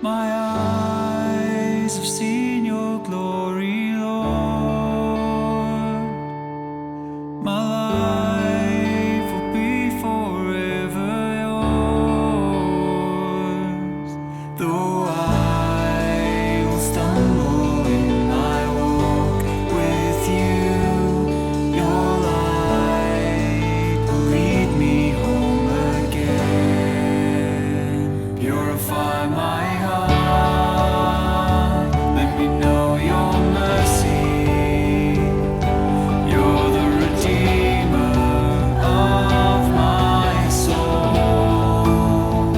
My eyes have seen your glory, Lord. My life will be forever yours. Though I will stumble in my walk with you, your light will lead me home again. Purify my heart, let me know your mercy. You're the Redeemer of my soul.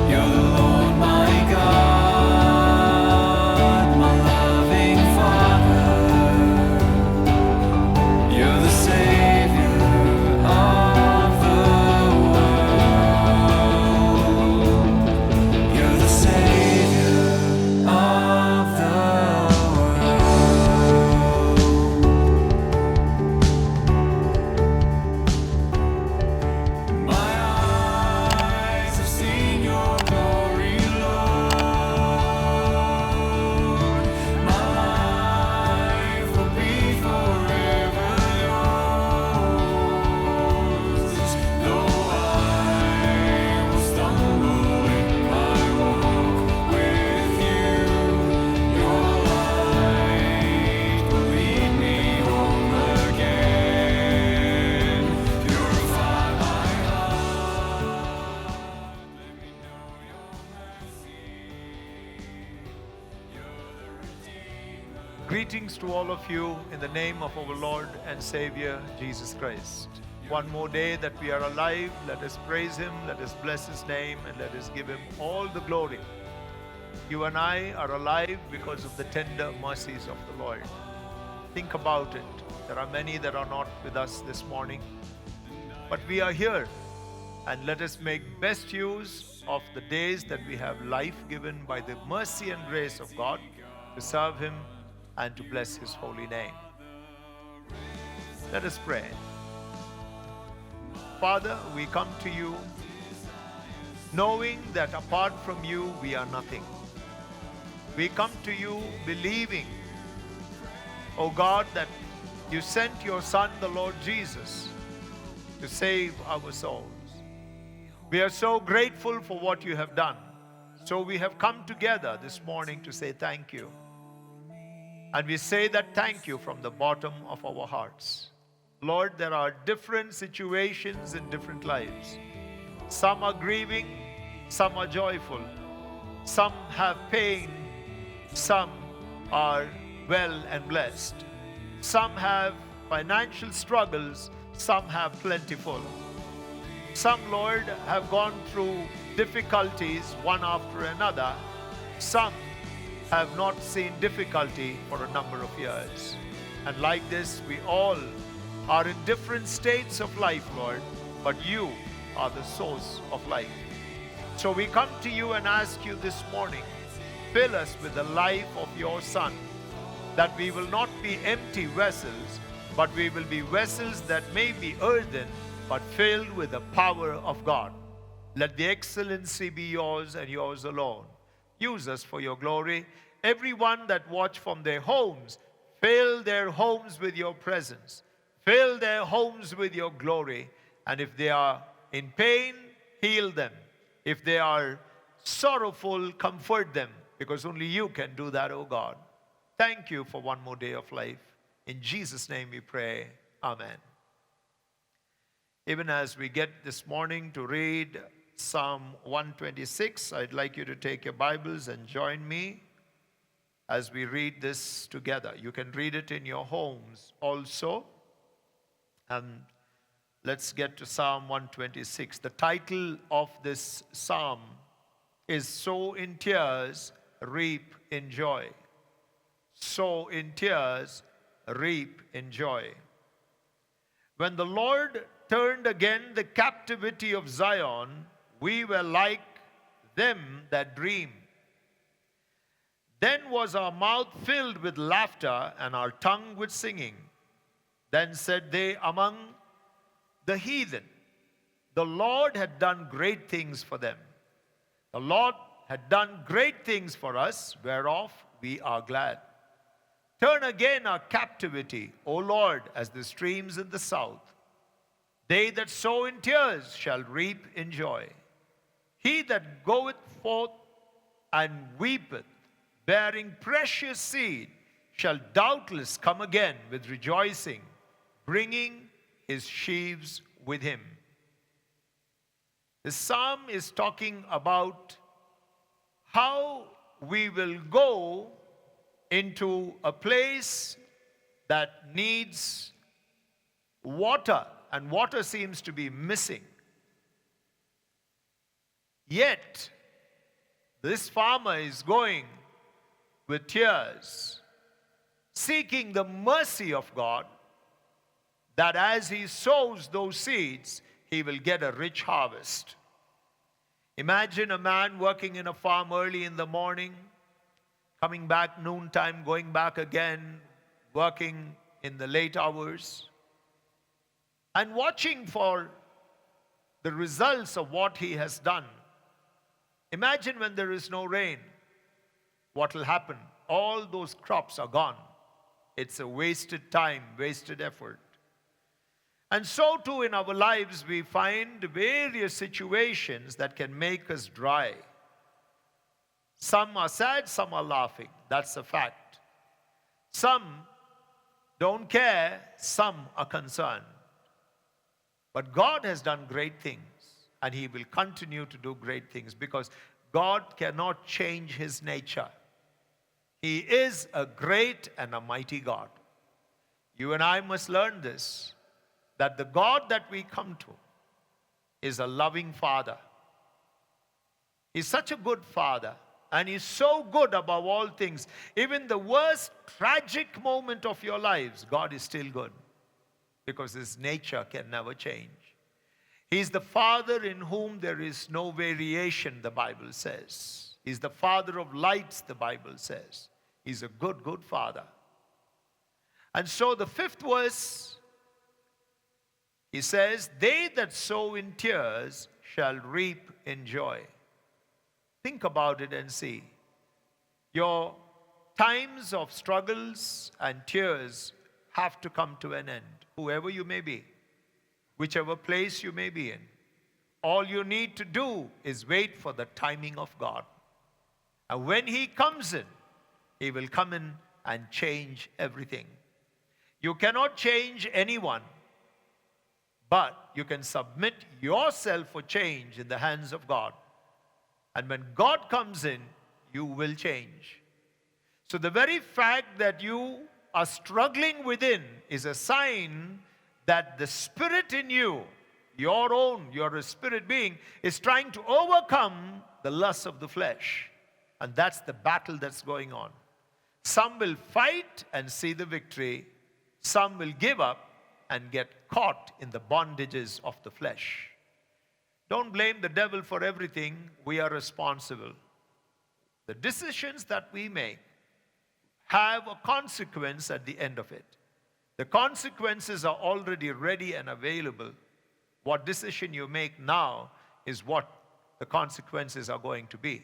You're the Lord my God, my loving Father. You're the Savior of the world. You're the Savior of the world. My eyes have seen your glory, Lord. My life will be forever yours. Though I will stumble in my walk with you, your light will lead me home again. Purify my heart, let me know your mercy. You're the Redeemer. Greetings to all of you in the name of our Lord and Savior Jesus Christ. One more day that we are alive, let us praise Him, let us bless His name, and let us give Him all the glory. You and I are alive because of the tender mercies of the Lord. Think about it. There are many that are not with us this morning, but we are here, and let us make best use of the days that we have life given by the mercy and grace of God to serve Him and to bless His holy name. Let us pray. Father, we come to you knowing that apart from you we are nothing. We come to you believing, O God, that you sent your Son, the Lord Jesus, to save our souls. We are so grateful for what you have done. So we have come together this morning to say thank you. And we say that thank you from the bottom of our hearts. Lord, there are different situations in different lives. Some are grieving, some are joyful, some have pain, some are well and blessed. Some have financial struggles, some have plentiful. Some, Lord, have gone through difficulties one after another. Some have not seen difficulty for a number of years. And like this, we all are in different states of life, Lord, but you are the source of life. So we come to you and ask you this morning, fill us with the life of your Son, that we will not be empty vessels, but we will be vessels that may be earthen, but filled with the power of God. Let the excellency be yours and yours alone. Use us for your glory. Everyone that watch from their homes, fill their homes with your presence. Fill their homes with your glory. And if they are in pain, heal them. If they are sorrowful, comfort them, because only you can do that, O God. Thank you for one more day of life. In Jesus' name we pray. Amen. Even as we get this morning to read Psalm 126, I'd like you to take your Bibles and join me as we read this together. You can read it in your homes also. And let's get to Psalm 126. The title of this psalm is Sow in Tears, Reap in Joy. Sow in tears, reap in joy. When the Lord turned again the captivity of Zion, we were like them that dream. Then was our mouth filled with laughter and our tongue with singing. Then said they among the heathen, the Lord had done great things for them. The Lord had done great things for us, whereof we are glad. Turn again our captivity, O Lord, as the streams in the south. They that sow in tears shall reap in joy. He that goeth forth and weepeth, bearing precious seed, shall doubtless come again with rejoicing, bringing his sheaves with him. The psalm is talking about how we will go into a place that needs water, and water seems to be missing. Yet, this farmer is going with tears, seeking the mercy of God, that as he sows those seeds, he will get a rich harvest. Imagine a man working in a farm early in the morning, coming back noontime, going back again, working in the late hours, and watching for the results of what he has done. Imagine when there is no rain, what will happen? All those crops are gone. It's a wasted time, wasted effort. And so too in our lives we find various situations that can make us dry. Some are sad, some are laughing. That's a fact. Some don't care, some are concerned. But God has done great things, and He will continue to do great things, because God cannot change His nature. He is a great and a mighty God. You and I must learn this, that the God that we come to is a loving Father. He's such a good Father, and He's so good above all things. Even the worst tragic moment of your lives, God is still good, because His nature can never change. He's the Father in whom there is no variation, the Bible says. He's the Father of lights, the Bible says. He's a good, good Father. And so the 5th verse, he says, they that sow in tears shall reap in joy. Think about it and see. Your times of struggles and tears have to come to an end, whoever you may be, whichever place you may be in. All you need to do is wait for the timing of God. And when He comes in, He will come in and change everything. You cannot change anyone, but you can submit yourself for change in the hands of God. And when God comes in, you will change. So the very fact that you are struggling within is a sign that the spirit in you, you're a spirit being, is trying to overcome the lust of the flesh. And that's the battle that's going on. Some will fight and see the victory. Some will give up and get caught in the bondages of the flesh. Don't blame the devil for everything. We are responsible. The decisions that we make have a consequence at the end of it. The consequences are already ready and available. What decision you make now is what the consequences are going to be.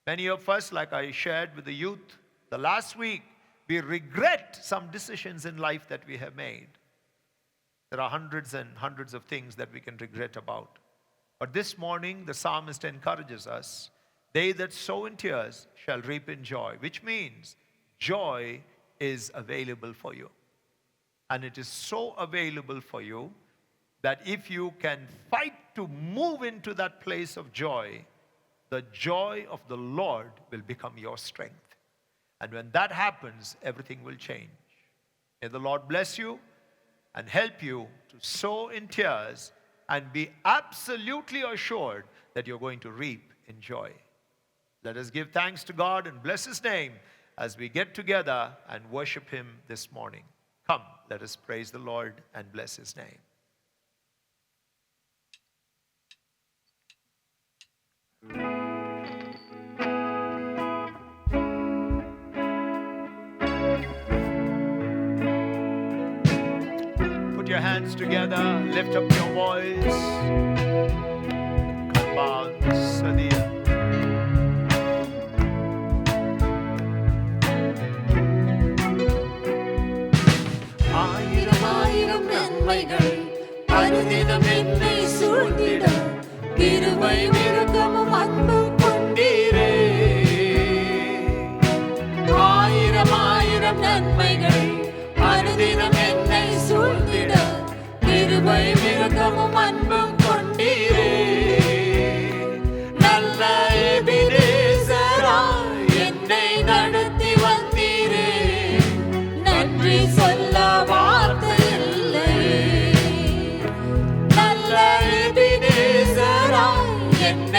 Many of us, like I shared with the youth the last week, we regret some decisions in life that we have made. There are hundreds and hundreds of things that we can regret about. But this morning, the psalmist encourages us, they that sow in tears shall reap in joy, which means joy is available for you. And it is so available for you that if you can fight to move into that place of joy, the joy of the Lord will become your strength. And when that happens, everything will change. May the Lord bless you and help you to sow in tears and be absolutely assured that you're going to reap in joy. Let us give thanks to God and bless His name as we get together and worship Him this morning. Come, let us praise the Lord and bless His name. Put your hands together, lift up your voice. Come on, Sadia. கிருபையும் இரக்கமும் அன்பும் கொண்டீரே. ஆயிரம் ஆயிரம் நன்மைகள் அனுதினம் என்னை சூழ்ந்திட கிருபையும் இரக்கமும் அன்பும் கொண்டீரே. நல்ல எபினேசராய் என்னை நடத்தி வந்தீரே. நன்றி சொல்ல வார்த்தை இல்லையே. நல்ல எபினேசராய் என்னை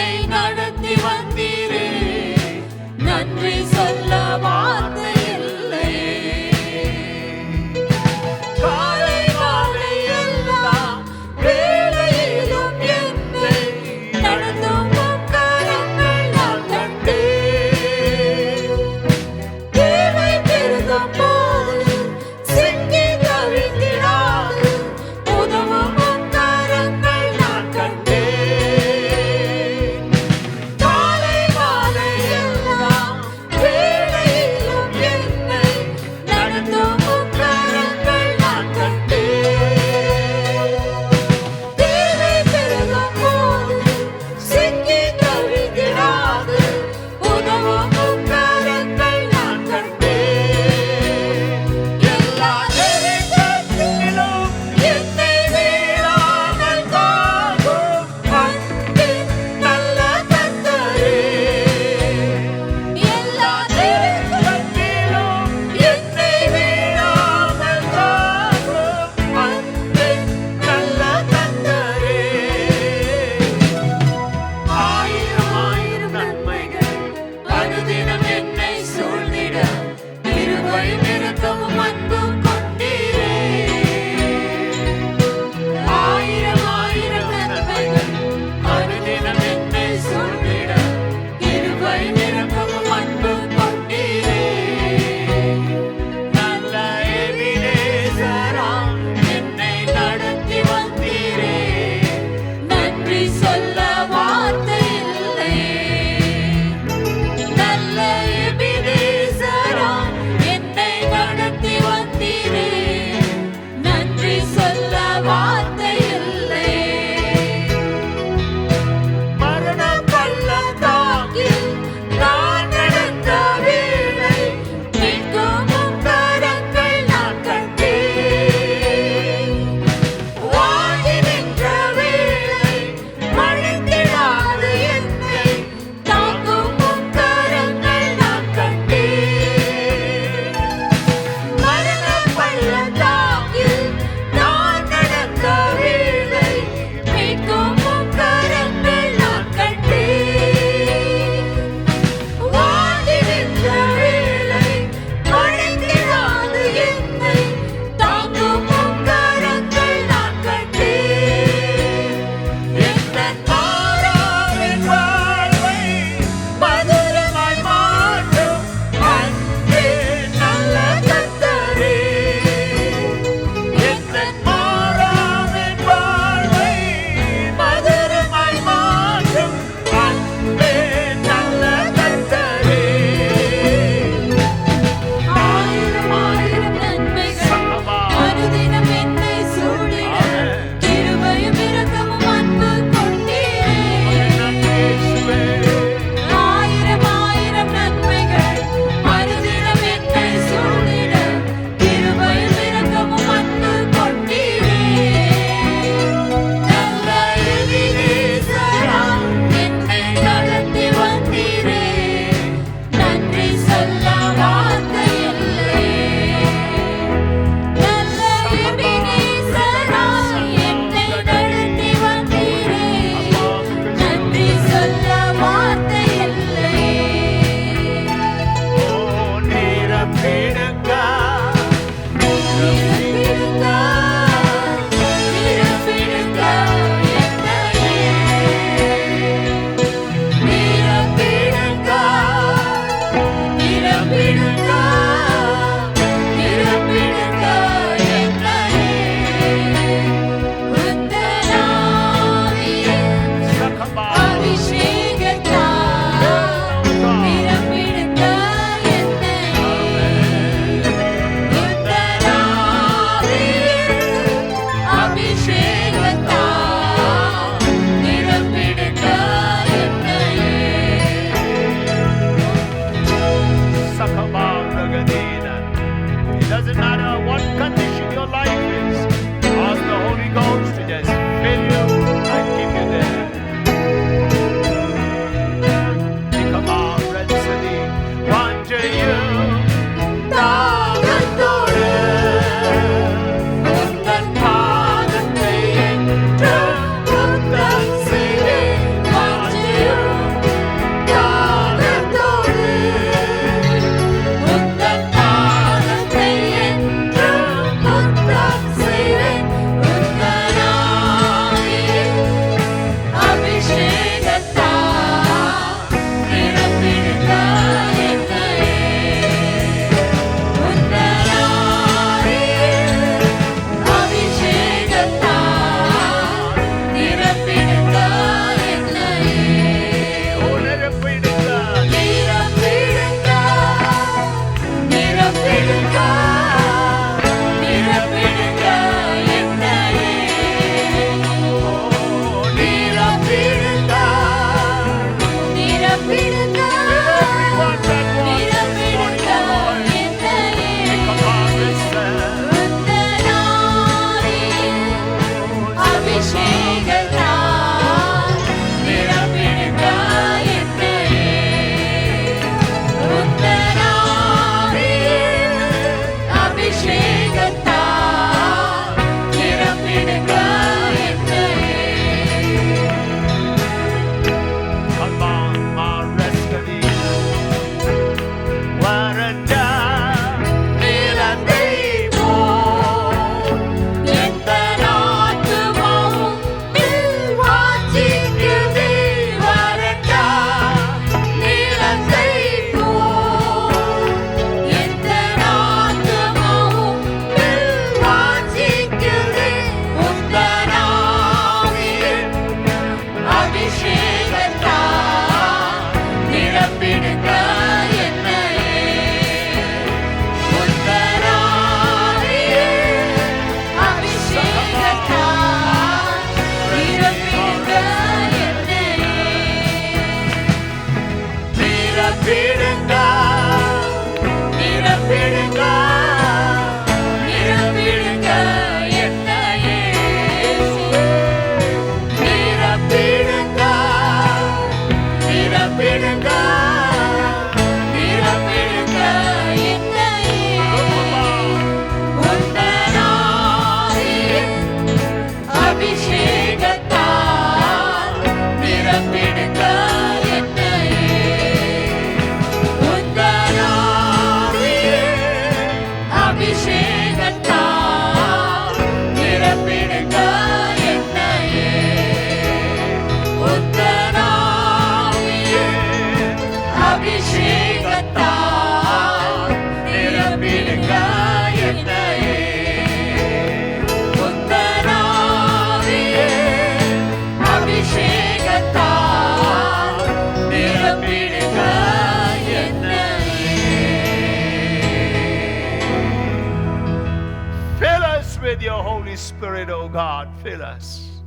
Spirit, O God, fill us.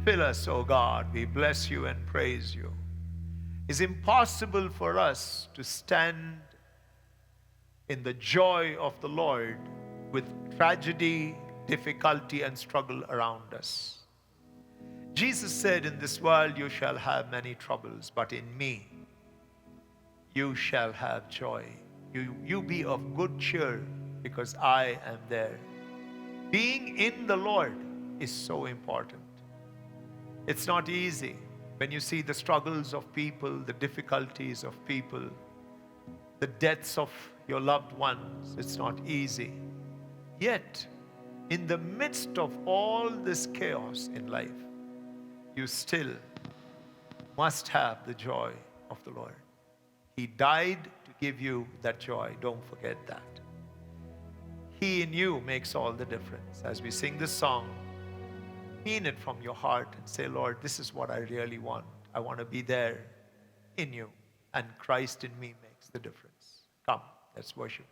Fill us, O God. We bless you and praise you. It's impossible for us to stand in the joy of the Lord with tragedy, difficulty, and struggle around us. Jesus said, in this world you shall have many troubles, but in me you shall have joy. You be of good cheer because I am there. Being in the Lord is so important. It's not easy when you see the struggles of people, the difficulties of people, the deaths of your loved ones. It's not easy. Yet, in the midst of all this chaos in life, you still must have the joy of the Lord. He died to give you that joy. Don't forget that. He in you makes all the difference. As we sing this song, mean it from your heart and say, Lord, this is what I really want. I want to be there in you, and Christ in me makes the difference. Come, let's worship Him.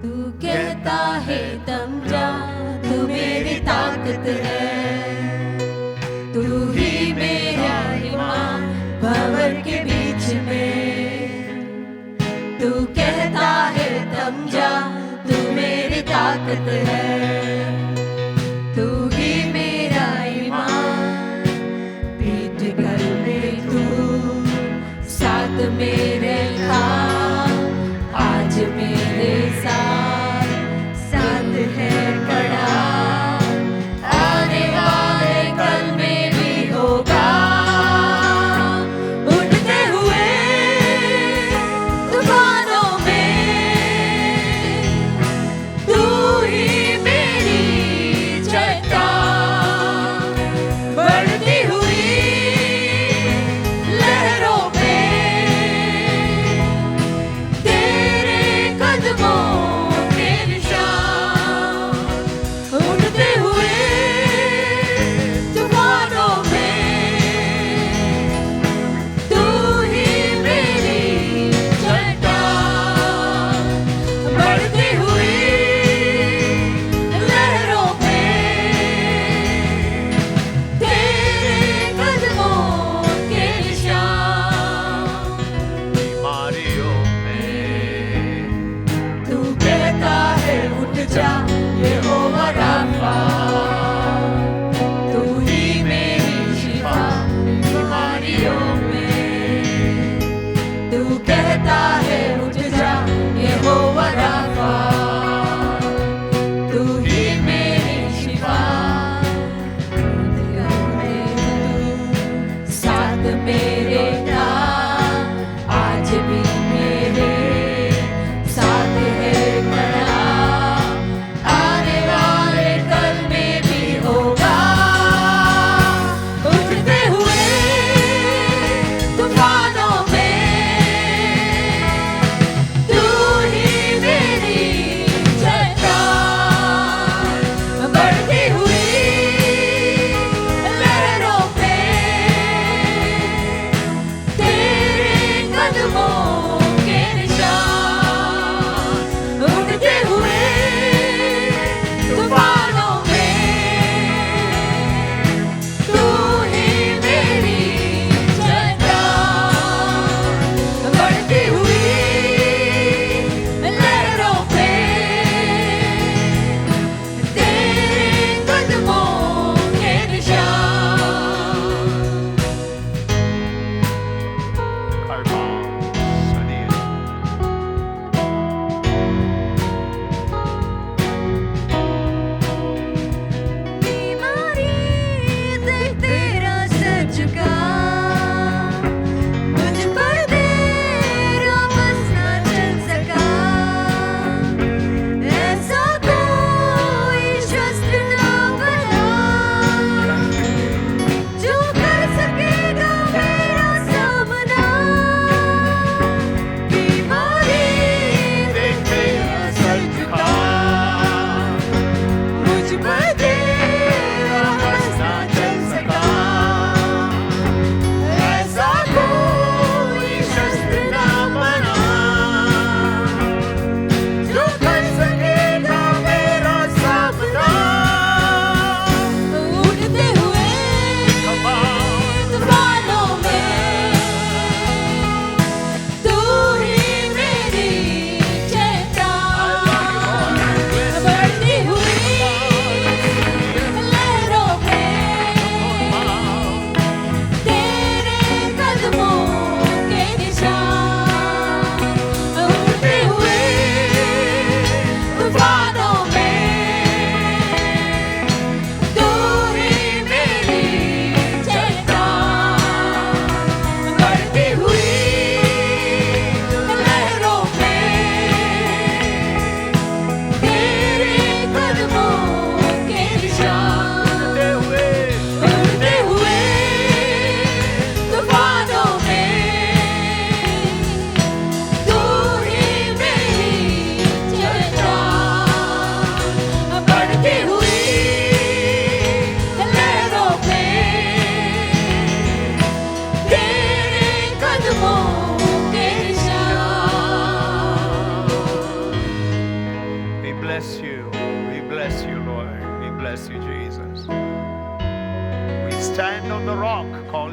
तू कहता है थम जा, तू मेरी ताकत है, तू ही मेरा ईमान भंवर के बीच में। तू कहता है थम जा, तू मेरी ताकत है, तू ही मेरा ईमान। पीठ कर में तू साथ मेरे था, आज मेरे साथ साथ है खड़ा, आने वाले कल में भी होगा। उठते हुए तूफानों में तू ही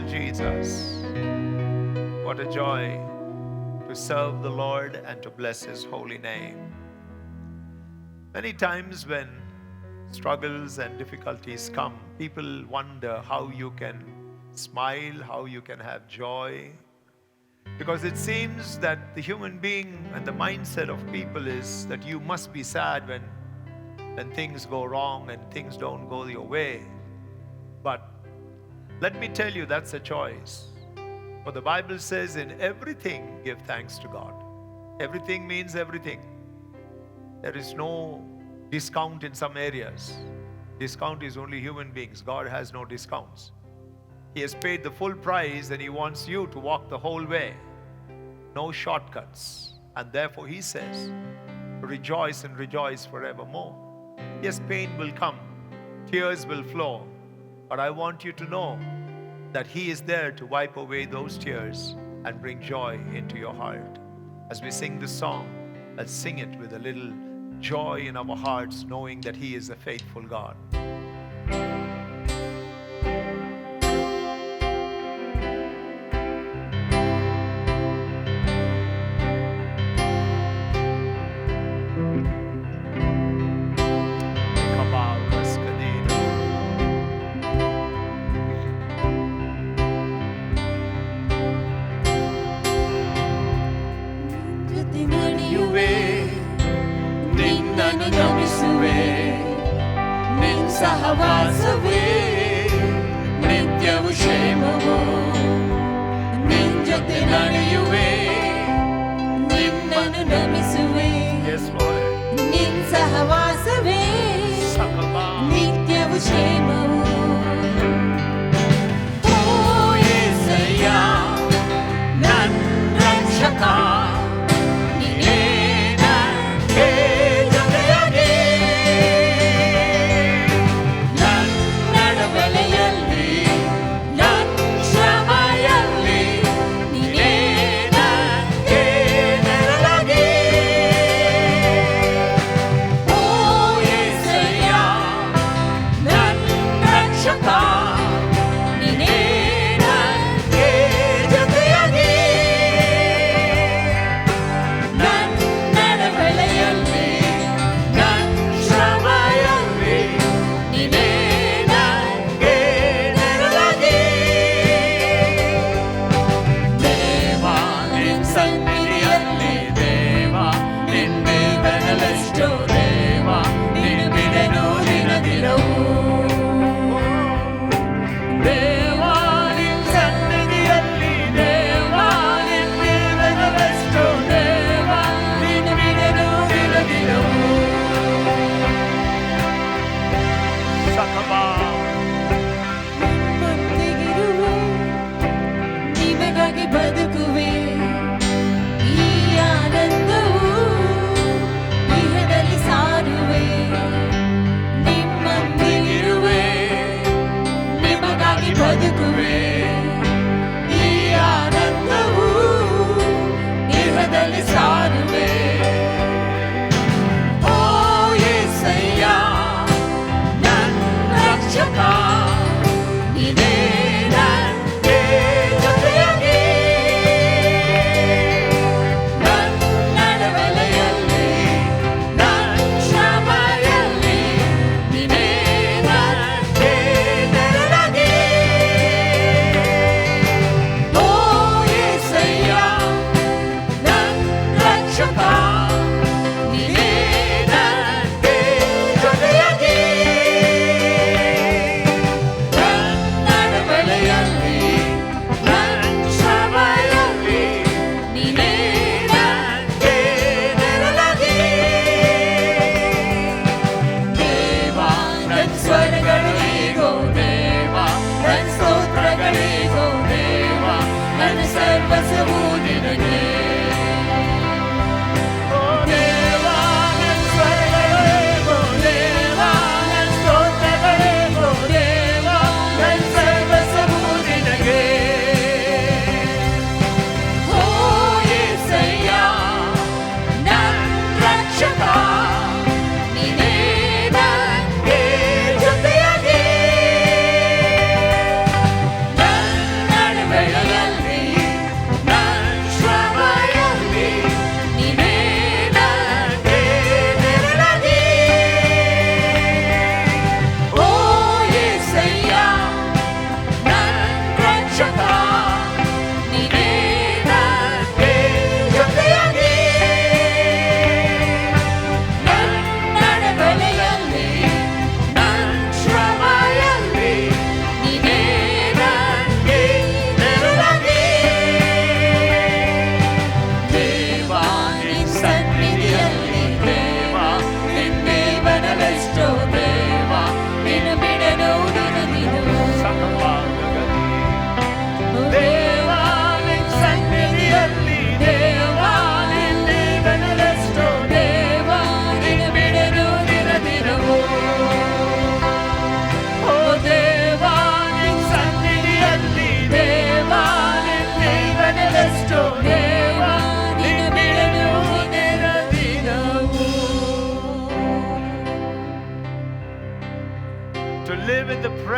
Jesus. What a joy to serve the Lord and to bless His holy name. Many times when struggles and difficulties come, people wonder how you can smile, how you can have joy. Because it seems that the human being and the mindset of people is that you must be sad when things go wrong and things don't go your way. But let me tell you, that's a choice. For the Bible says, in everything give thanks to God. Everything means everything. There is no discount in some areas. Discount is only human beings. God has no discounts. He has paid the full price and He wants you to walk the whole way. No shortcuts. And therefore He says, rejoice and rejoice forevermore. Yes, pain will come. Tears will flow. But I want you to know that He is there to wipe away those tears and bring joy into your heart. As we sing this song, let's sing it with a little joy in our hearts, knowing that He is a faithful God. ಸಹವಾಸವೇ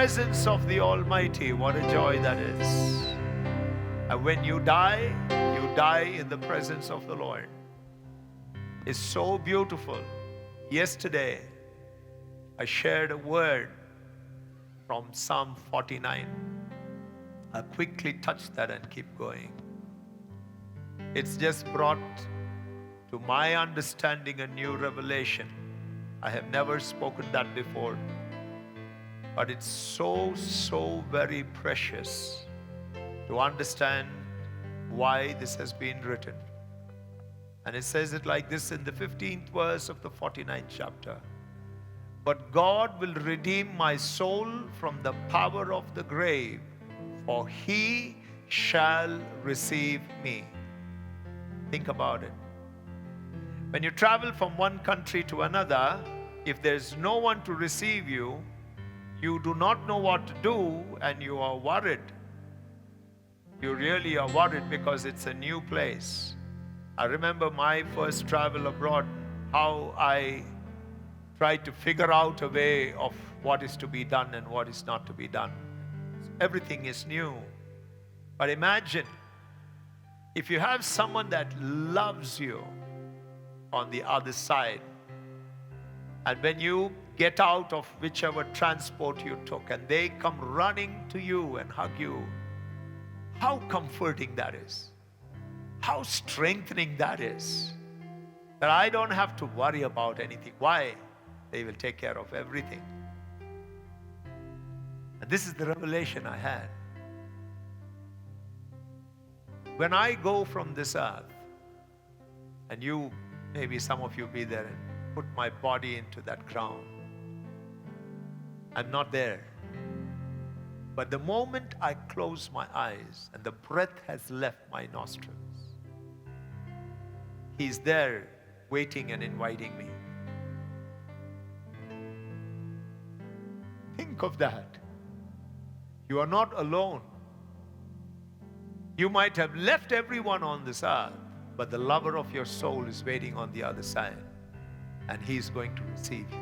presence of the Almighty. What a joy that is. And when you die in the presence of the Lord. It's so beautiful. Yesterday, I shared a word from Psalm 49. I'll quickly touch that and keep going. It's just brought to my understanding a new revelation. I have never spoken that before. But it's so very precious to understand why this has been written. And it says it like this in the 15th verse of the 49th chapter. But God will redeem my soul from the power of the grave, for he shall receive me. Think about it. When you travel from one country to another, if there's no one to receive you, you do not know what to do and you are worried. You really are worried because it's a new place. I remember my first travel abroad, how I tried to figure out a way of what is to be done and what is not to be done. Everything is new. But imagine if you have someone that loves you on the other side, and when you get out of whichever transport you took and they come running to you and hug you, how comforting that is. How strengthening that is. That I don't have to worry about anything. Why? They will take care of everything. And this is the revelation I had. When I go from this earth, and you, maybe some of you be there and put my body into that ground, I'm not there. But the moment I close my eyes and the breath has left my nostrils, He's there waiting and inviting me. Think of that. You are not alone. You might have left everyone on this earth, but the lover of your soul is waiting on the other side, and He's going to receive you.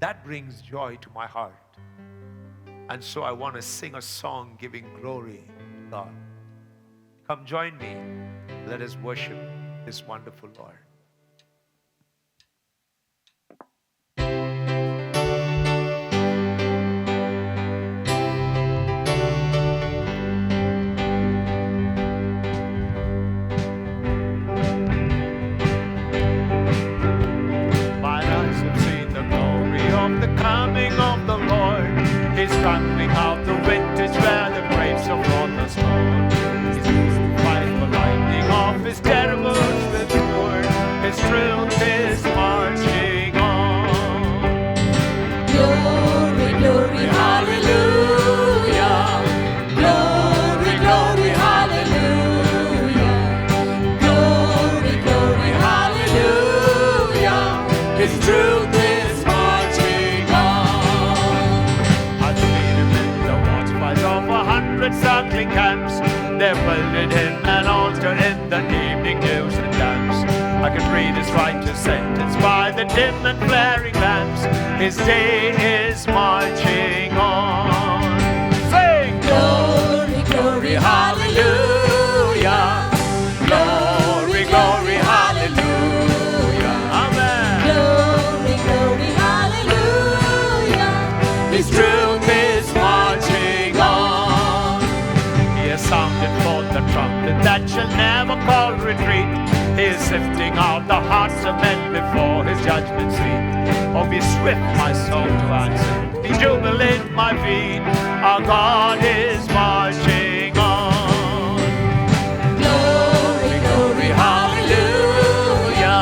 That brings joy to my heart. And so I want to sing a song giving glory to God. Come join me. Let us worship this wonderful Lord. He's trampling out the vintage where the grapes of wrath are stored. He's crucified the lightning of his terrible sword. His truth is marching on. Glory, glory, hallelujah. Glory, glory, hallelujah. Glory, glory, hallelujah. His truth is marching on. Of 100 circling camps, they builded him an altar in the evening news and dance. I can read his righteous sentence by the dim and flaring lamps. His day is marching on. Sing! Glory, glory, hallelujah. Glory, glory, hallelujah. Amen. Glory, glory, hallelujah. His truth is marching on. He has sounded forth the trumpet that shall never call retreat. He is sifting out the hearts of men before his judgment seat. Oh, be swift, my soul, to answer. Be jubilant, my feet. Our God is marching on. Glory, glory, hallelujah.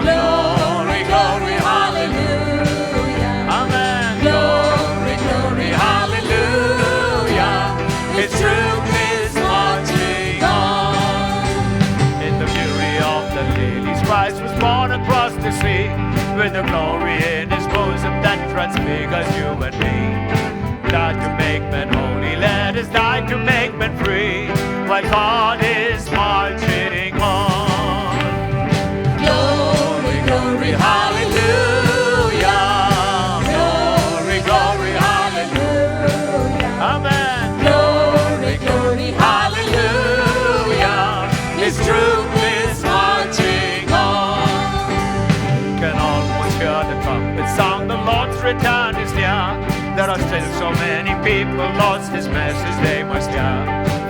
Glory, glory, hallelujah. Amen. Glory, glory, hallelujah. His truth is marching on. In the beauty of the lilies, Christ was born across the sea, with the glory in his bosom that transfigures you and me. Died to make men holy, let us die to make men free, while God is marching on. Glory, glory, hallelujah. Glory, glory, hallelujah. There are still so many people lost. His message they must hear.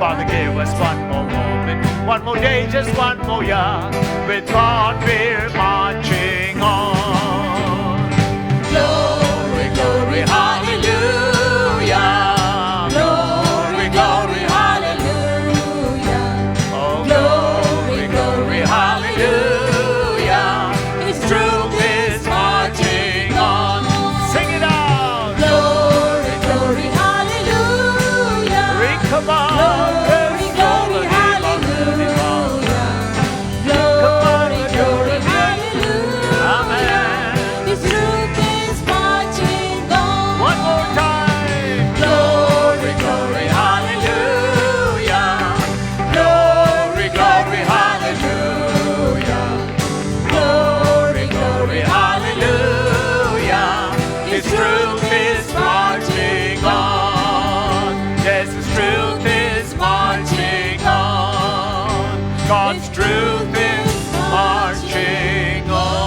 Father, give us one more moment, one more day, just one more year. With God we're marching on. Glory, glory, hallelujah. Glory, glory, hallelujah. Oh, Glory, glory, hallelujah. His truth is marching on. sing it out. Glory, glory, hallelujah. Glory, glory, hallelujah. Glory, glory, hallelujah. Amen. His truth is marching on. One more time. Glory, glory, hallelujah. Glory, glory, hallelujah. Glory, glory, hallelujah. His truth is marching on. Yes, His truth is marching on. God's truth is marching on.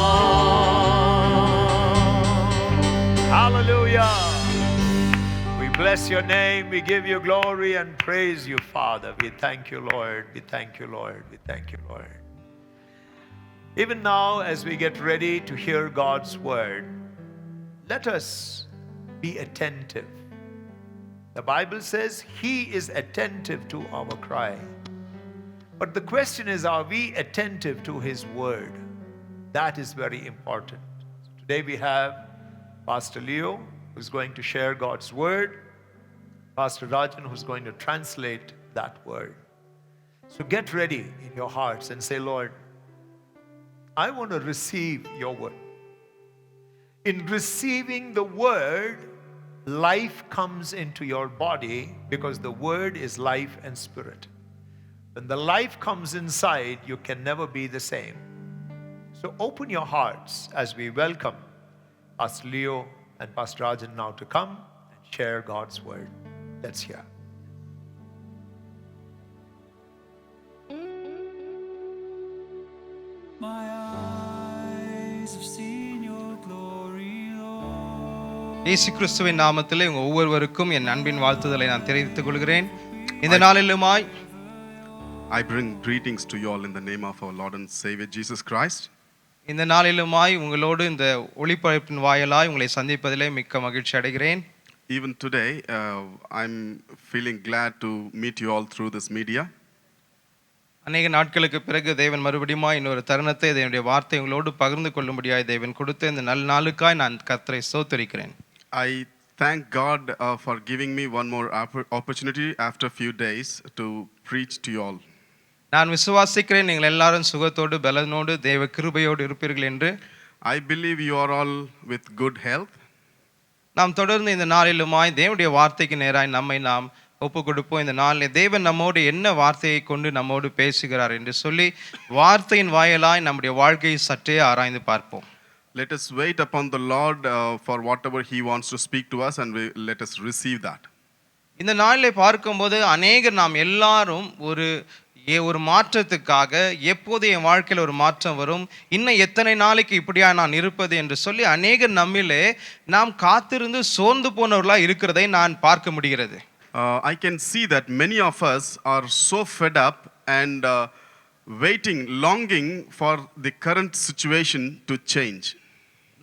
Hallelujah. We bless your name. We give you glory and praise you, Father. We thank you, Lord. We thank you, Lord. We thank you, Lord. Even now, as we get ready to hear God's word, let us be attentive. The Bible says He is attentive to our cry. But the question is, are we attentive to His word? That is very important. Today we have Pastor Leo, who's going to share God's word, Pastor Rajan, who's going to translate that word. So get ready in your hearts and say, Lord, I want to receive your word. In receiving the word, life comes into your body because the word is life and spirit. When the life comes inside, you can never be the same. So open your hearts as we welcome Pastor Leo and Pastor Rajan now to come and share God's word. Let's hear. My eyes have seen your glory, Lord. இயேசு கிறிஸ்துவின் நாமத்திலே உங்கள் ஒவ்வொருவருக்கும் என் அன்பின் வாழ்த்துதலை நான் தெரிவித்துக் கொள்கிறேன். இந்த நாளிலுமாய் I bring greetings to you all in the name of our Lord and Savior Jesus Christ. இந்த நாளிலுமாய் உங்களோடு இந்த ஒளிபரப்பின் வாயிலாய் உங்களை சந்திப்பதிலே மிக்க மகிழ்ச்சி அடைகிறேன். Even today, I'm feeling glad to meet you all through this media. அநேக நாட்களுக்கு பிறகு தேவன் மறுபடியும் இன்னொரு தருணத்தை என்னுடைய வார்த்தை உங்களோடு பகிர்ந்து கொள்ளும்படியாய் தேவன் கொடுத்த இந்த நல்ல நாளுக்காய் நான் கர்த்தரை ஸ்தோத்திரிக்கிறேன். I thank God for giving me one more opportunity after a few days to preach to you all. நான் விசுவாசிக்கிறேன் நீங்கள் எல்லாரும் சுகத்தோடு பலனோடு தேவ கிருபையோடு இருப்பீர்கள் என்று. I believe you are all with good health. நாம் தொடர்ந்து இந்த நாளிலுமாய் தேவனுடைய வார்த்தைக்கு நேராய் நம்மை நாம் ஒப்பு கொடுப்போம். இந்த நாளில் தேவன் நம்மோடு என்ன வார்த்தையை கொண்டு நம்மோடு பேசுகிறார் என்று சொல்லி வார்த்தையின் வாயிலாய் நம்முடைய வாழ்க்கையை சற்றே ஆராய்ந்து பார்ப்போம். Let us wait upon the Lord for whatever He wants to speak to us, and let us receive that. இந்த நாளில் பார்க்கும்போது அநேகர் நாம் எல்லாரும் ஒரு மாற்றத்துக்காக எப்போது என் வாழ்க்கையில் ஒரு மாற்றம் வரும், இன்னும் எத்தனை நாளைக்கு இப்படியா நான் இருப்பது என்று சொல்லி அநேகர் நம்மிலே நாம் காத்திருந்து சோர்ந்து போனவர்களாக இருக்கிறதை நான் பார்க்க முடிகிறது. I can see that many of us are so fed up and waiting, longing for the current situation to change.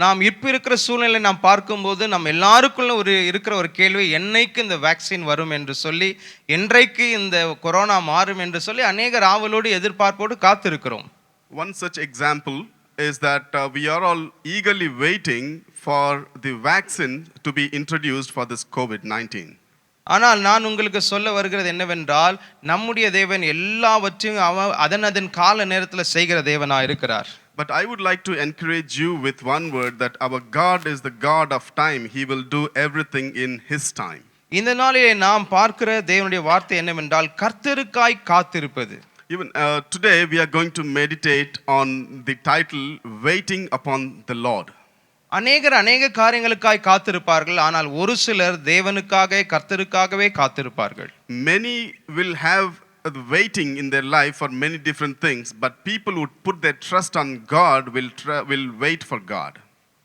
நாம் இப்போ இருக்கிற சூழ்நிலை நாம் பார்க்கும்போது நம்ம எல்லாருக்குள்ள இருக்கிற ஒரு கேள்வி, என்னைக்கு இந்த வேக்சின் வரும் என்று சொல்லி, என்றைக்கு இந்த கொரோனா மாறும் என்று சொல்லி அநேகர் ஆவலோடு எதிர்பார்ப்போடு காத்திருக்கிறோம். One such example is that we are all eagerly waiting for the vaccine to be introduced for this COVID-19. ஆனால் நான் உங்களுக்கு சொல்ல வருகிறது என்னவென்றால், நம்முடைய தேவன் எல்லாவற்றையும் அதன் கால நேரத்தில் செய்கிற தேவனாக இருக்கிறார். But I would like to encourage you with one word, that our God is the God of time. He will do everything in His time. இந்த நாளிலே நாம் பார்க்கிற தேவனுடைய வார்த்தை என்னவென்றால், கர்த்தருக்காய் காத்திருப்பது. Even today we are going to meditate on the title, Waiting Upon the Lord. அநேக காரியங்களுக்காய் காத்திருப்பார்கள், ஆனால் ஒரு சிலர் தேவனுக்காக கர்த்தருக்காகவே காத்திருப்பார்கள். Many will have waiting in their life for many different things, but people who put their trust on God will wait for God.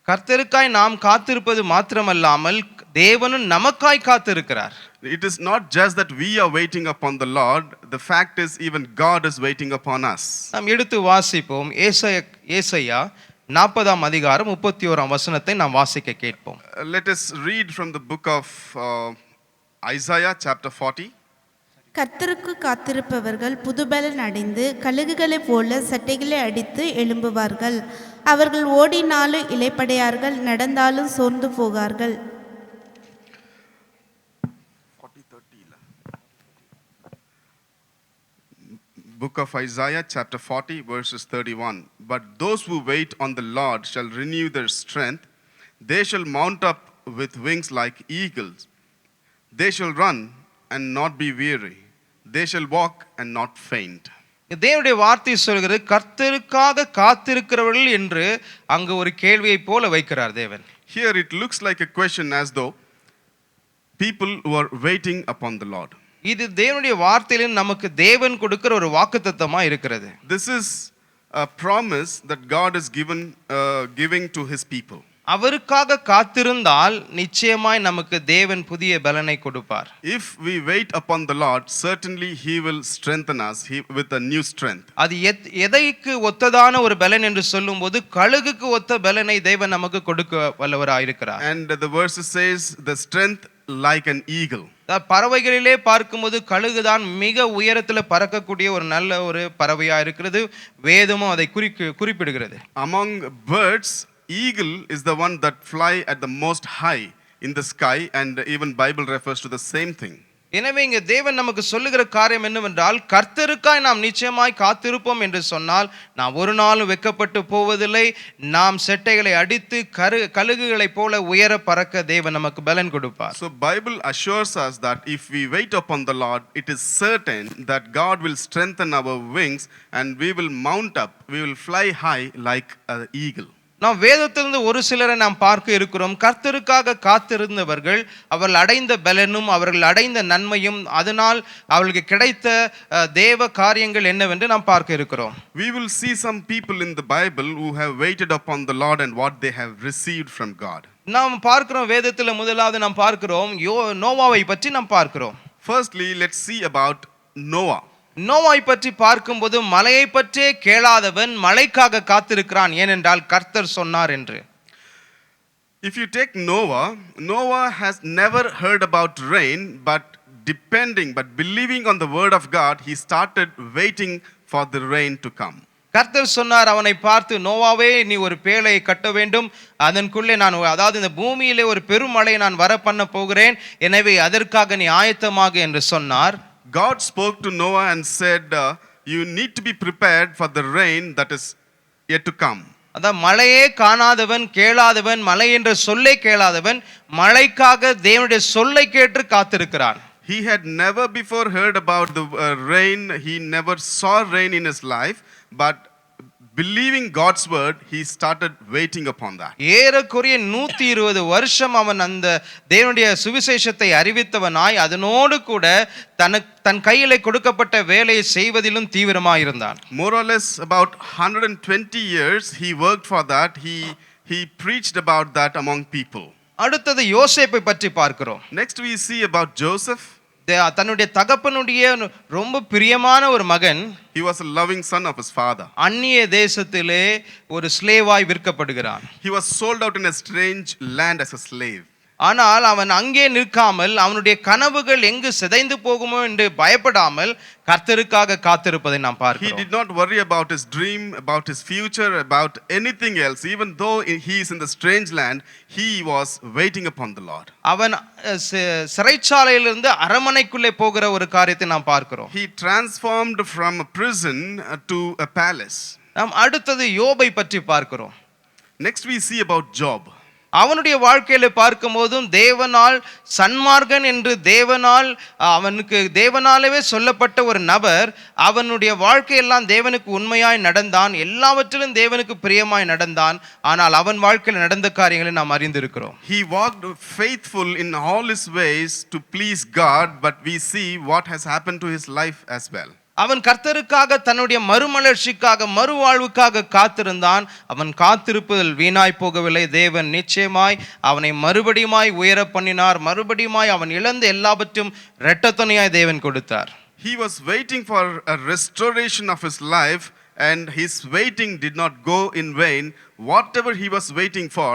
கர்த்தருக்காய் நாம் காத்திருப்பது மாத்திரமல்லாமல் தேவனும் நமக்காய் காத்திருக்கிறார். It is not just that we are waiting upon the Lord, the fact is even God is waiting upon us. நாம் எடுத்து வாசிப்போம். ஏசாயா 40ஆம் அதிகாரம் 31ஆம் வசனத்தை நாம் வாசிக்க கேட்போம். Let us read from the book of Isaiah chapter 40. கர்த்தருக்கு காத்திருப்பவர்கள் புதுபலன் அடைந்து கழுகுகளைப் போல சட்டைகளை அடித்து எழும்புவார்கள். அவர்கள் ஓடினாலும் இளைப்படையார்கள், நடந்தாலும் சோர்ந்து போகார்கள். Book of Isaiah chapter 40 verses 31. But those who wait on the Lord shall renew their strength. They shall mount up with wings like eagles. They shall run and not be weary. They shall walk and not faint. தேவனுடைய வார்த்தை சொல்கிறது கர்த்தருக்காக காத்திருக்கிறவர்கள் என்று அங்கு ஒரு கேள்வியை போல வைக்கிறார் தேவன். Here it looks like a question as though people who are waiting upon the Lord. இது தேவனுடைய வார்த்தையிலும் நமக்கு தேவன் கொடுக்கிற ஒரு வாக்குத்தத்தமா இருக்கிறது. This is a promise that God is giving to his people. அவருக்காக காத்திருந்தால் நிச்சயமாய் நமக்கு தேவன் புதிய பலனை கொடுப்பார். If we wait upon the Lord, certainly he will strengthen us with a new strength. அது எதைக்கு ஒத்ததான ஒரு பலன் என்று சொல்லும்போது கழுகுக்கு ஒத்த பலனை தேவன் நமக்கு கொடுக்க வல்லவராய் இருக்கிறார். And the verse says the strength like an eagle. பறவைகளிலே பார்க்கும்போது கழுகுதான் மிக உயரத்தில் பறக்கக்கூடிய ஒரு நல்ல ஒரு பறவையா இருக்கிறது. வேதமும் அதை குறிப்பிடுகிறது. Among birds, eagle is the one that fly at the most high in the sky, and even Bible refers to the same thing. எனவே இங்க தேவன் நமக்கு சொல்லுகிற காரியம் என்னவென்றால் கர்த்தருக்காய் நாம் நிச்சயமாய் காத்திருப்போம் என்று சொன்னால் நாம் ஒரு நாளும் வெட்கப்பட்டு போவதில்லை. நாம் செட்டைகளை அடித்து கழுகுகளைப் போல உயர பறக்க தேவன் நமக்கு பலன் கொடுப்பார். So Bible assures us that if we wait upon the Lord, it is certain that God will strengthen our wings and we will mount up, we will fly high like an eagle. நாம் வேதத்திலிருந்து ஒரு சிலரை நாம் பார்க்க இருக்கிறோம். கர்த்தருக்காக காத்திருந்தவர்கள் அவர்கள் அடைந்த பலனும் அவர்கள் அடைந்த நன்மையும் அதனால் அவர்களுக்கு கிடைத்த தேவ காரியங்கள் என்னவென்று நாம் பார்க்க இருக்கிறோம். We will see some people in the Bible who have waited upon the Lord and what they have received from God. நாம் பார்க்கிறோம் வேதத்தில் முதலாவது நாம் பார்க்கிறோம் நோவாவை பற்றி நாம் பார்க்கிறோம். Firstly, let's see about Noah. நோவாவை பற்றி பார்க்கும்போது மலையை பற்றியே கேளாதவன் மழைக்காக காத்திருக்கிறான், ஏனென்றால் கர்த்தர் சொன்னார் என்று. If you take Noah, Noah has never heard about rain, but believing on the word of God, he started waiting for the rain to come. கர்த்தர் சொன்னார் அவனை பார்த்து, நோவாவே நீ ஒரு பேழையை கட்ட வேண்டும், அதற்குள்ளே நான் அதாவது இந்த பூமியிலே ஒரு பெருமழை நான் வர பண்ண போகிறேன், எனவே அதற்காக நீ ஆயத்தமாக என்று சொன்னார். God spoke to Noah and said, you need to be prepared for the rain that is yet to come. அதான் மழையே காணாதவன் கேளாதவன் மழை என்ற சொல்லை கேளாதவன் மழைக்காக தேவனுடைய சொல்லை கேட்டு காத்திருக்கிறான். He had never before heard about the rain. He never saw rain in his life, but believing God's word, he started waiting upon that. ஏறக்குறைய 120 வருஷம் அவன் அந்த தேவனுடைய சுவிசேஷத்தை அறிவித்தவனாய் அதனோடு கூட தன் கையிலே கொடுக்கப்பட்ட வேலையை செய்வதிலும் தீவிரமாக இருந்தான். More or less about 120 years he worked for that. He preached about that among people. அடுத்தது யோசேப்பை பற்றி பார்க்கிறோம். Next we see about Joseph. தன்னுடைய தகப்பனுடைய ரொம்ப பிரியமான ஒரு மகன். He was a loving son of his father. அந்நிய தேசத்திலே ஒரு ஸ்லேவாய் விற்கப்படுகிறான். He was sold out in a strange land as a slave. ஆனால் அவன் அங்கே நிற்காமல் அவனுடைய கனவுகள் எங்கு சிதைந்து போகுமோ என்று பயப்படாமல் கர்த்தருக்காக காத்திருப்பதை நாம் பார்க்கிறோம். He did not worry about his dream, about his future, about anything else. Even though he is in the strange land, he was waiting upon the Lord. அவன் சிறைச்சாலையிலிருந்து அரமனைக்குள்ளே போகிற ஒரு காரியத்தை நாம் பார்க்கிறோம். He transformed from a prison to a palace. நாம் அடுத்தது யோபை பற்றி பார்க்கிறோம். Next we see about Job. அவனுடைய வாழ்க்கையில பார்க்கும்போதும் தேவனால் சன்மார்கன் என்று அவனுக்கு தேவனாலவே சொல்லப்பட்ட ஒரு நபர் அவனுடைய வாழ்க்கையெல்லாம் தேவனுக்கு உண்மையாய் நடந்தான், எல்லாவற்றிலும் தேவனுக்கு பிரியமாய் நடந்தான். ஆனால் அவன் வாழ்க்கையில் நடந்த காரியங்களை நாம் அறிந்திருக்கிறோம். He walked faithful in all his ways to please God, but we see what has happened to his life as well. அவன் கர்த்தருக்காக தன்னுடைய மறுமலர்ச்சிக்காக மறுவாழ்வுக்காக காத்திருந்தான். அவன் காத்திருப்பதில் வீணாய் போகவில்லை. தேவன் நிச்சயமாய் அவனை மறுபடியுமாய் உயர பண்ணினார். மறுபடியுமாய் அவன் இழந்த எல்லாவற்றும் இரட்டத்தனையாய் தேவன் கொடுத்தார். He was waiting for a restoration of his life, and his waiting did not go in vain. Whatever he was waiting for,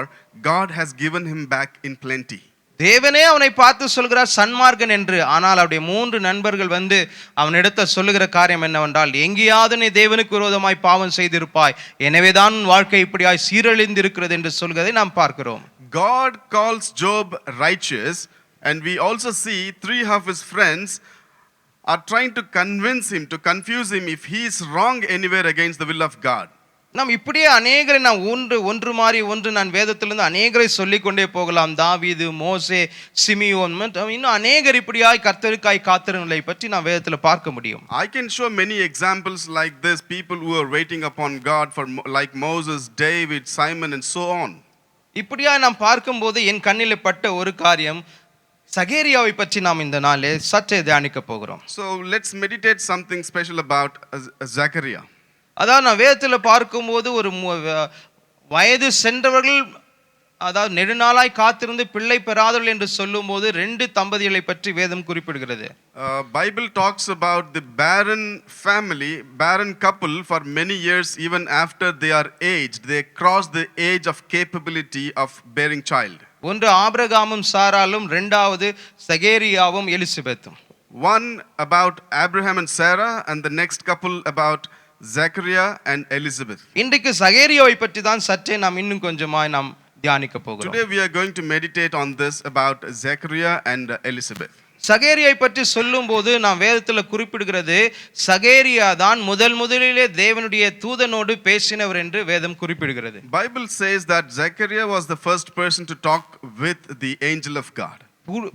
God has given him back in plenty. தேவனே அவனை பார்த்து சொல்கிறார் சன்மார்க்கன் என்று. ஆனால் அவருடைய 3 நண்பர்கள் வந்து அவனிடத்த சொல்லுகிற காரியம் என்னவென்றால், எங்கேயாவது நீ தேவனுக்கு விரோதமாய் பாவம் செய்திருப்பாய், எனவேதான் வாழ்க்கை இப்படியாய் சீரழிந்திருக்கிறது என்று சொல்கிறதை நாம் பார்க்கிறோம். God calls Job righteous, and we also see 3 of his friends are trying to convince him, to confuse him if he is wrong anywhere against the will of God. நாம் இப்படியே அநேகரை நான் ஒன்று மாறி ஒன்று நான் வேதத்திலிருந்து அநேகரை சொல்லிக்கொண்டே போகலாம். தாவீது, மோசே, சிமியோன், இன்னும் அநேகர் இப்படியாய் கர்த்தருக்காய் காத்திருந்ததை பற்றி நான் வேதத்தில் பார்க்க முடியும். I can show many examples like this, people who are waiting upon God for like Moses, David, Simon and so on. இப்படியாய் நாம் பார்க்கும்போது என் கண்ணில் பட்ட ஒரு காரியம், சகேரியாவை பற்றி நாம் இந்த நாளே சற்றே தியானிக்க போகிறோம். So let's meditate something special about Zechariah. அதாவது நான் வேதத்தில் பார்க்கும்போது ஒரு வயது சென்றவர்கள், அதாவது நெடுநாளாய் காத்திருந்து பிள்ளை பெறாதவர்கள் என்று சொல்லும்போது 2 தம்பதிகளை பற்றி வேதம் குறிப்பிடுகிறது. Bible talks about the barren family, barren couple for many years even after they are aged. They cross the age of capability of bearing child. ஒன்று ஆபிரகாமும் சாராலும், 2வது சகேரியாவும் எலிசபெத்தும். One about Abraham and Sarah, and the next couple about Zechariah and Elizabeth. இன்றைக்கு சகேரியாவை பற்றி தான் சற்றே நாம் இன்னும் கொஞ்சமாய் நாம் தியானிக்க போகிறோம். Today we are going to meditate on this about Zechariah and Elizabeth. சகேரியை பற்றி சொல்லும்போது நாம் வேதத்தில் குறிப்பிடுகிறது, சகேரியா தான் முதலிலே தேவனுடைய தூதனோடு பேசினவர் என்று வேதம் குறிப்பிடுகிறது. Bible says that Zechariah was the first person to talk with the angel of God.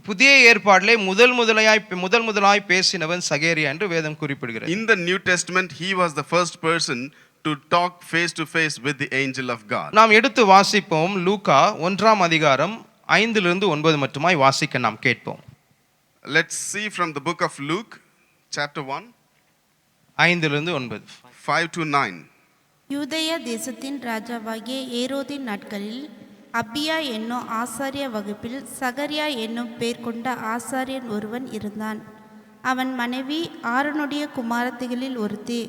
புதிய ஏற்பாட்டிலே முதலாய் பேசினவன் சகேரியா என்று வேதம் குறிப்பிடுகிறது. In the New Testament he was the first person to talk face to face with the angel of God. நாம் எடுத்து வாசிப்போம். லூக்கா 1ஆம் அதிகாரம் 5லிருந்து 9 மட்டுமாய் வாசிக்க நாம் கேட்போம். Let's see from the book of Luke chapter 1 5லிருந்து 9. 5 to 9. யூதேயா தேசத்தின் ராஜாவாகிய ஏரோதின் நாட்களில் அபியா என்னும் ஆசாரிய வகுப்பில் சகரியா என்னும் பேர் கொண்ட ஆசாரியன் ஒருவன் இருந்தான். அவன் மனைவி ஆரோனுடைய குமாரத்திகளில் ஒருத்தி,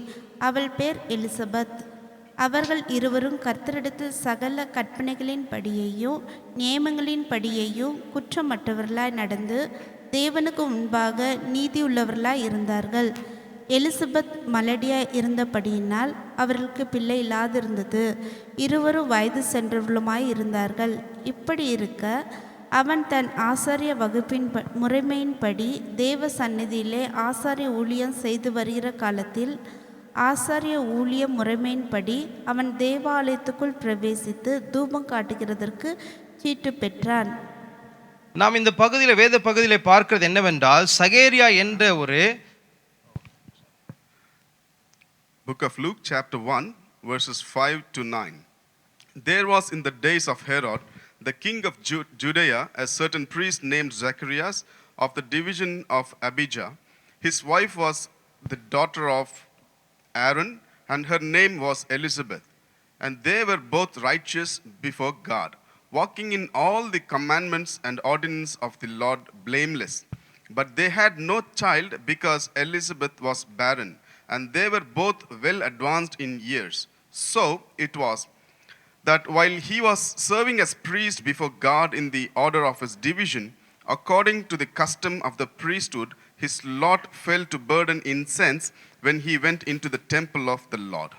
அவள் பேர் எலிசபெத். அவர்கள் இருவரும் கர்த்தரிடத்தில் சகல கற்பனைகளின் படியையும் நியமங்களின் படியையும் குற்றமற்றவர்களாய் நடந்து தேவனுக்கு முன்பாக நீதியுள்ளவர்களாய் இருந்தார்கள். எலிசபெத் மலடியாய் இருந்தபடியினால் அவர்களுக்கு பிள்ளை இல்லாதிருந்தது. இருவரும் வயது சென்றவர்களுமாய் இருந்தார்கள். இப்படி இருக்க அவன் தன் ஆசாரிய வகுப்பின் முறைமையின்படி தேவ சந்நிதியிலே ஆசாரிய ஊழியம் செய்து வருகிற காலத்தில் ஆசாரிய ஊழிய முறைமையின்படி அவன் தேவாலயத்துக்குள் பிரவேசித்து தூபம் காட்டுகிறதற்கு சீட்டு பெற்றான். நாம் இந்த பகுதியில் வேத பகுதியில் பார்க்கிறது என்னவென்றால், சகேரியா என்ற ஒரு Book of Luke chapter 1 verses 5 to 9. There was in the days of Herod the king of Judea a certain priest named Zacharias of the division of Abijah. His wife was the daughter of Aaron, and her name was Elizabeth. And they were both righteous before God, walking in all the commandments and ordinances of the Lord blameless. But they had no child because Elizabeth was barren, and they were both well advanced in years. So it was that while he was serving as priest before God in the order of his division, according to the custom of the priesthood, his lot fell to burden incense when he went into the temple of the Lord.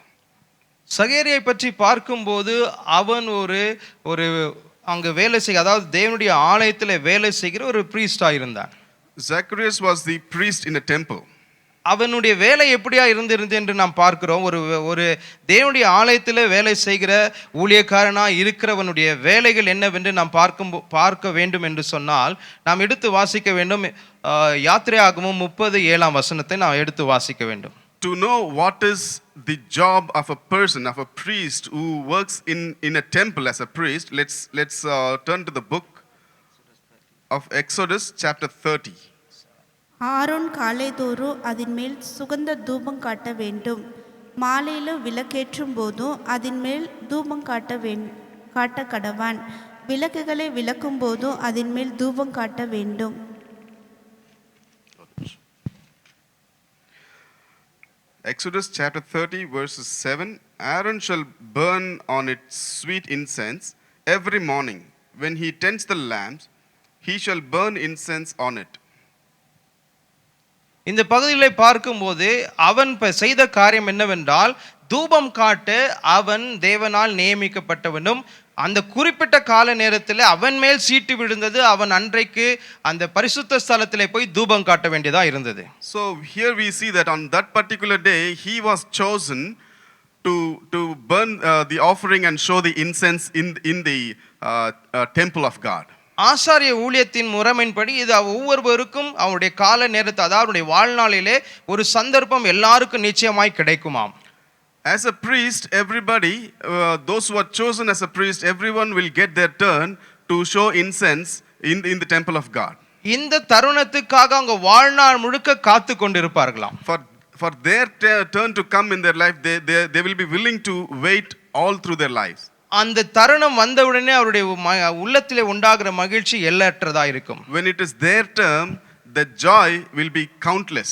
சகேரியை பற்றி பார்க்கும்போது அவன் ஒரு அங்க வேலை செய்ய, அதாவது தேவனுடைய ஆலயத்தில் வேலை செய்கிற ஒரு பிரீஸ்டா இருந்தான். Zacharias was the priest in a temple. அவனுடைய வேலை எப்படியா இருந்திருந்து என்று நாம் பார்க்கிறோம். ஒரு தேவனுடைய ஆலயத்தில் வேலை செய்கிற ஊழியக்காரனா இருக்கிறவனுடைய வேலைகள் என்னவென்று நாம் பார்க்க வேண்டும் என்று சொன்னால் நாம் எடுத்து வாசிக்க வேண்டும். யாத்திரையாகமம் 30:7 வசனத்தை நாம் எடுத்து வாசிக்க வேண்டும். To know what is the job of a person, of a priest who works in a temple as a priest, let's turn to the book of Exodus chapter 30. Aaron காலைதோறும் அதன் மேல் சுகந்த தூபம் காட்ட வேண்டும். மாலையிலும் விளக்கேற்றும் போதும் அதன் மேல் தூபம் காட்ட கடவான். விளக்குகளை விளக்கும் போதும் அதன் மேல் தூபம் காட்ட வேண்டும். Exodus chapter 30 verses 7, Aaron shall burn on it sweet incense every morning. When he tends the lamps, he shall burn incense on it. இந்த பகுதிகளை பார்க்கும்போது அவன் செய்த காரியம் என்னவென்றால், தூபம் காட்ட அவன் தேவனால் நியமிக்கப்பட்டவனும், அந்த குறிப்பிட்ட கால நேரத்தில் அவன் மேல் சீட்டு விழுந்தது. அவன் அன்றைக்கு அந்த பரிசுத்த ஸ்தலத்திலே போய் தூபம் காட்ட வேண்டியதா இருந்தது. So here we see that on that particular day he was chosen to burn the offering and show the incense in the temple of God. ஆசாரிய ஊழியத்தின் முறைமையின்படி இது ஒவ்வொருவருக்கும் அவருடைய கால நேரத்தை, அதாவது அவருடைய வாழ்நாளிலே ஒரு சந்தர்ப்பம் எல்லாருக்கும் நிச்சயமாய் கிடைக்குமாம். As a priest, everybody, those who are chosen as a priest, everyone will get their turn to show incense in the temple of God. இந்த தருணத்துக்காக அவங்க வாழ்நாள் முழுக்க காத்து கொண்டிருப்பார்களாம். For their turn to come in their life, they will be willing to wait all through their lives. அந்த தருணம் வந்தவுடனே அவருடைய உள்ளத்திலே உண்டாகிற மகிழ்ச்சி எல்லையற்றதா இருக்கும். When it is their term, the joy will be countless.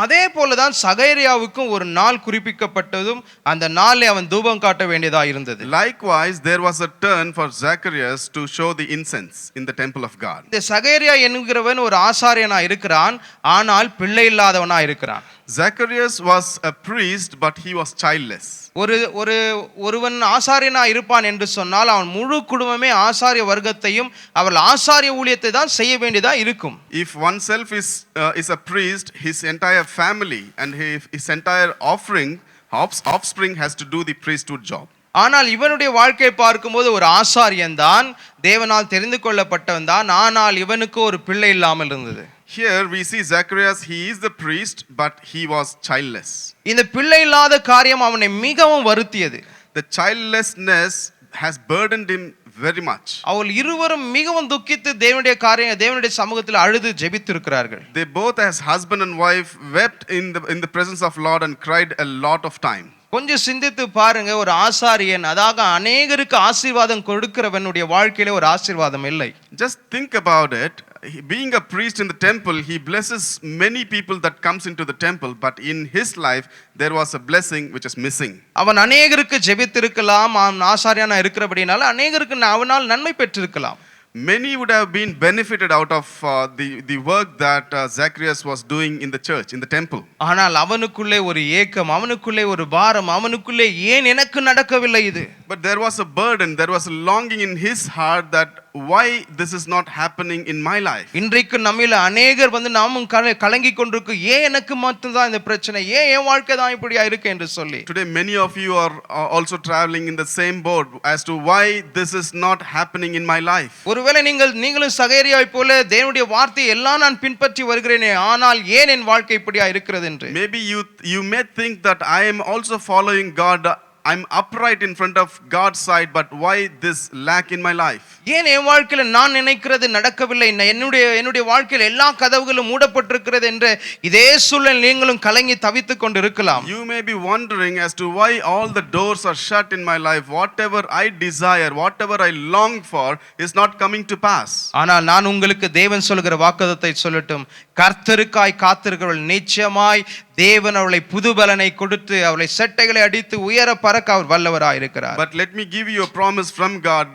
அதே போலதான் சகரியாவுக்கும் ஒரு நாள் குறிப்பிக்கப்பட்டதும் அந்த நாளை அவன் தூபம் காட்ட வேண்டியதா இருந்தது. Likewise, there was a turn for Zacharias to show the incense in the temple of God. இந்த சகரியா என்கிறவன் ஒரு ஆசாரியனா இருக்கிறான், ஆனால் பிள்ளை இல்லாதவனா இருக்கிறான். Zacharias was a priest, but he was childless. ஒருவன் ஆசாரியனா இருப்பான் என்று சொன்னால் அவன் முழு குடும்பமே ஆசாரிய வர்க்கத்தையும் அவள் ஆசாரிய ஊழியத்தை தான் செய்ய வேண்டியதா இருக்கும். If oneself is a priest, his entire family and his entire offspring has to do the priesthood job. ஆனால் இவனுடைய வாழ்க்கையை பார்க்கும்போது ஒரு ஆசாரியன் தான், தேவனால் தெரிந்து கொள்ளப்பட்டவன் தான், ஆனால் இவனுக்கு ஒரு பிள்ளை இல்லாமல் இருந்தது. Here we see Zacharias, he is the priest, but he was childless. இந்த பிள்ளை இல்லாத காரியம் அவனை மிகவும் வருத்தியது. The childlessness has burdened him very much. அவள் இருவரும் மிகவும் துக்கித்து தேவனுடைய சமூகத்தில் அழுது ஜெபித்திருக்கிறார்கள். They both as husband and wife wept in the presence of Lord and cried a lot of time. கொஞ்சம் சிந்தித்து பாருங்க, ஒரு ஆசாரியன், அதாக அநேகருக்கு ஆசீர்வாதம் கொடுக்கிறவனுடைய வாழ்க்கையில ஒரு ஆசீர்வாதம் இல்லை. Just think about it. Being a priest in the temple, he blesses many people that comes into the temple, but in his life there was a blessing which is missing. அவன் அநேகருக்கு ஜெபித்திருக்கலாம், அவன் ஆசாரியனா இருக்கிறபடினால அநேகருக்கு அவனால் நன்மை பெற்றிருக்கலாம். Many would have been benefited out of the work that Zacharias was doing in the church, in the temple. ஆனால் அவனுக்குள்ளே ஒரு ஏக்கம், அவனுக்குள்ளே ஒரு பாரம், அவனுக்குள்ளே ஏன் எனக்கு நடக்கவில்லை இது? But there was a burden, there was a longing in his heart that why this is not happening in my life. இன்றைக்கு நம்மில அநேகர் நாமும் கலங்கி கொண்டிருக்கு, ஏன் எனக்கு மட்டும் தான் இந்த பிரச்சனை, ஏன் என் வாழ்க்கை தான் இப்படியா இருக்கு என்று சொல்லி. Today many of you are also traveling in the same boat as to why this is not happening in my life. ஒருவேளை நீங்களும் சகரியாவை போல தேவனுடைய வார்த்தையை எல்லாம் நான் பின்பற்றி வருகிறேனே, ஆனால் ஏன் என் வாழ்க்கை இப்படியா இருக்கிறது என்று. Maybe you may think that I am also following God, I'm upright in front of God's side, but why this lack in my life? ஏன் என் வாழ்க்கையில நான் நினைக்கிறது நடக்கவில்லை, என்னுடைய வாழ்க்கையில் எல்லா கதவுகளும் மூடப்பட்டிருக்கிறது என்று இதே சூழல் நீங்களும் கலங்கி தவித்துக் கொண்டு இருக்கலாம். You may be wondering as to why all the doors are shut in my life. Whatever I desire, whatever I long for is not coming to pass. ஆனால் நான் உங்களுக்கு தேவன் சொல்கிற வாக்குத்தத்தத்தை சொல்லட்டும், கர்த்தருக்காய் காத்திருக்கிறவர்கள் நிச்சயமாய் தேவன் அவளை புதுபலனை கொடுத்து அவளை செட்டைகளை அடித்து உயர பறக்க அவர் வல்லவராய் இருக்கிறார். But let me give you a promise from God,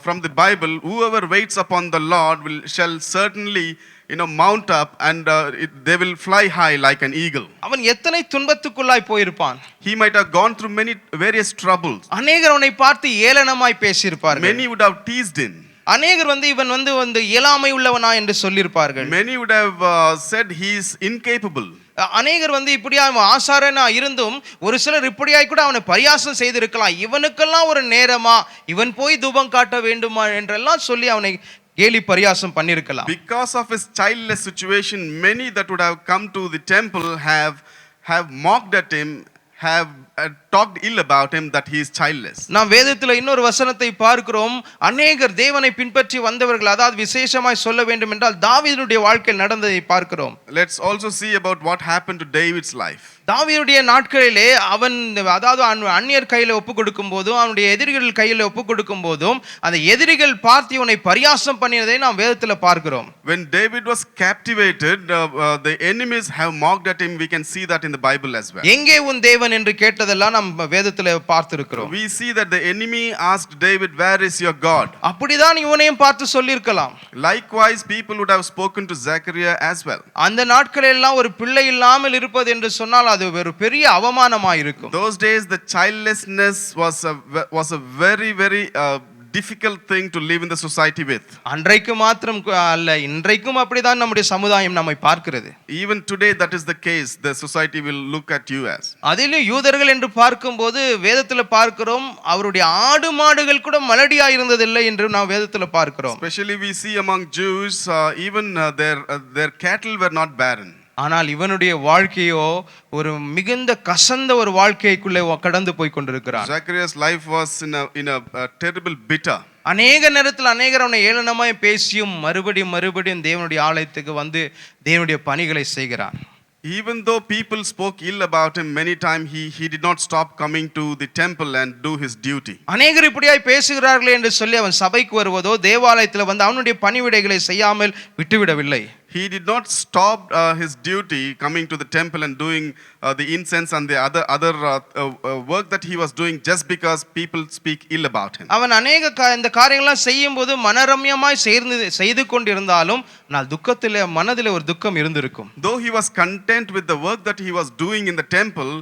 from the Bible. Whoever waits upon the Lord shall certainly mount up and they will fly high like an eagle. அவன் எத்தனை துன்பத்துக்குள்ளாய் போயிருப்பான். He might have gone through many various troubles. அநேகர் அவனை பார்த்து ஏளனமாய் பேசியிருப்பார்கள். Many would have teased him. அநேகர் இவன் இயலாமை உள்ளவனா என்று சொல்லியிருப்பார்கள். Many would have said he is incapable. அநேகர் இப்படியா ஆசாரனா இருந்தும் ஒரு சிலர் இப்படியாய் கூட அவனை பரியாசம் செய்திருக்கலாம். இவனுக்கெல்லாம் ஒரு நேரமா, இவன் போய் தூபம் காட்ட வேண்டுமா என்றெல்லாம் சொல்லி அவனை கேலி பரியாசம் பண்ணிருக்கலாம். Because of his childless situation, many that would have come to the temple have mocked at him have talked ill about him that he is childless. நாம் வேதத்தில் இன்னொரு வசனத்தை பார்க்கிறோம். அநேகர் தேவனை பின்பற்றி வந்தவர்கள், அதாவது விசேஷமாய் சொல்ல வேண்டும் என்றால் தாவீதுடைய வாழ்க்கையில் நடந்ததை பார்க்கிறோம். Let's also see about what happened to David's life. தாவீதுடைய நாட்களிலே அவன், அதாவது அந்நியர் கையில் ஒப்பு கொடுக்கும் போதும் அவனுடைய எதிரிகள் கையில் ஒப்பு கொடுக்கும் போதும் அந்த எதிரிகள் பார்த்து இவனை பரியாசம் பண்ணியதை நாம் வேதத்தில் பார்க்கிறோம். When David was captivated, the enemies have mocked at him. We can see that in the Bible as well. எங்கே உன் தேவன் என்று கேட்டதெல்லாம் நாம் வேதத்தில் பார்த்திருக்கிறோம். We see that the enemy asked David, "Where is your God?" அப்படிதான் இவனையும் பார்த்து சொல்லியிருக்கலாம். Likewise, people would have spoken to Zechariah as well. அந்த நாட்களெல்லாம் ஒரு பிள்ளை இல்லாமல் இருப்பது என்று சொன்னால் அது ஒரு பெரிய அவமானமாக இருக்கும். Those days, the childlessness was a very, very difficult thing to live in the society with. அன்றைக்கு மாத்திரம் அல்ல, இன்றைக்கும் அப்படிதான் நம்முடைய சமுதாயம் நம்மை பார்க்கிறது. Even today, that is the case. The society will look at you as. அதிலும் யூதர்கள் என்று பார்க்கும்போது வேதத்தில் பார்க்கிறோம், அவருடைய ஆடு மாடுகள் கூட மலடியா இருந்ததில்லை என்று நாம் வேதத்தில் பார்க்கிறோம். Especially we see among Jews, even their cattle were not barren. ஆனால் இவனுடைய வாழ்க்கையோ ஒரு மிகுந்த கசந்த ஒரு வாழ்க்கைக்குள்ளே கடந்து போய் கொண்டிருக்கிறான். Zacharias' life was in a terrible bitter. அநேக நேரத்தில் அநேகர் அவனை ஏளனமாய் பேசியும் மறுபடியும் தேவனுடைய ஆலயத்துக்கு வந்து தேவனுடைய பணிகளை செய்கிறான். Even though people spoke ill about him many times, he did not stop coming to the temple and do his duty. அநேகர் இப்படியாய் பேசுகிறார்களே என்று சொல்லி அவன் சபைக்கு வருவதோ தேவாலயத்தில் வந்து அவனுடைய பணிவிடைகளை செய்யாமல் விட்டுவிடவில்லை. He did not stop his duty coming to the temple and doing the incense and the other work that he was doing just because people speak ill about him. அவன் அநேக இந்த காரியங்கள்லாம் செய்யும்போது மனரம்யமாய் செய்து கொண்டிருந்தாலும் நான் துக்கத்திலே மனதிலே ஒரு துக்கம் இருந்திருக்கும். Though he was content with the work that he was doing in the temple,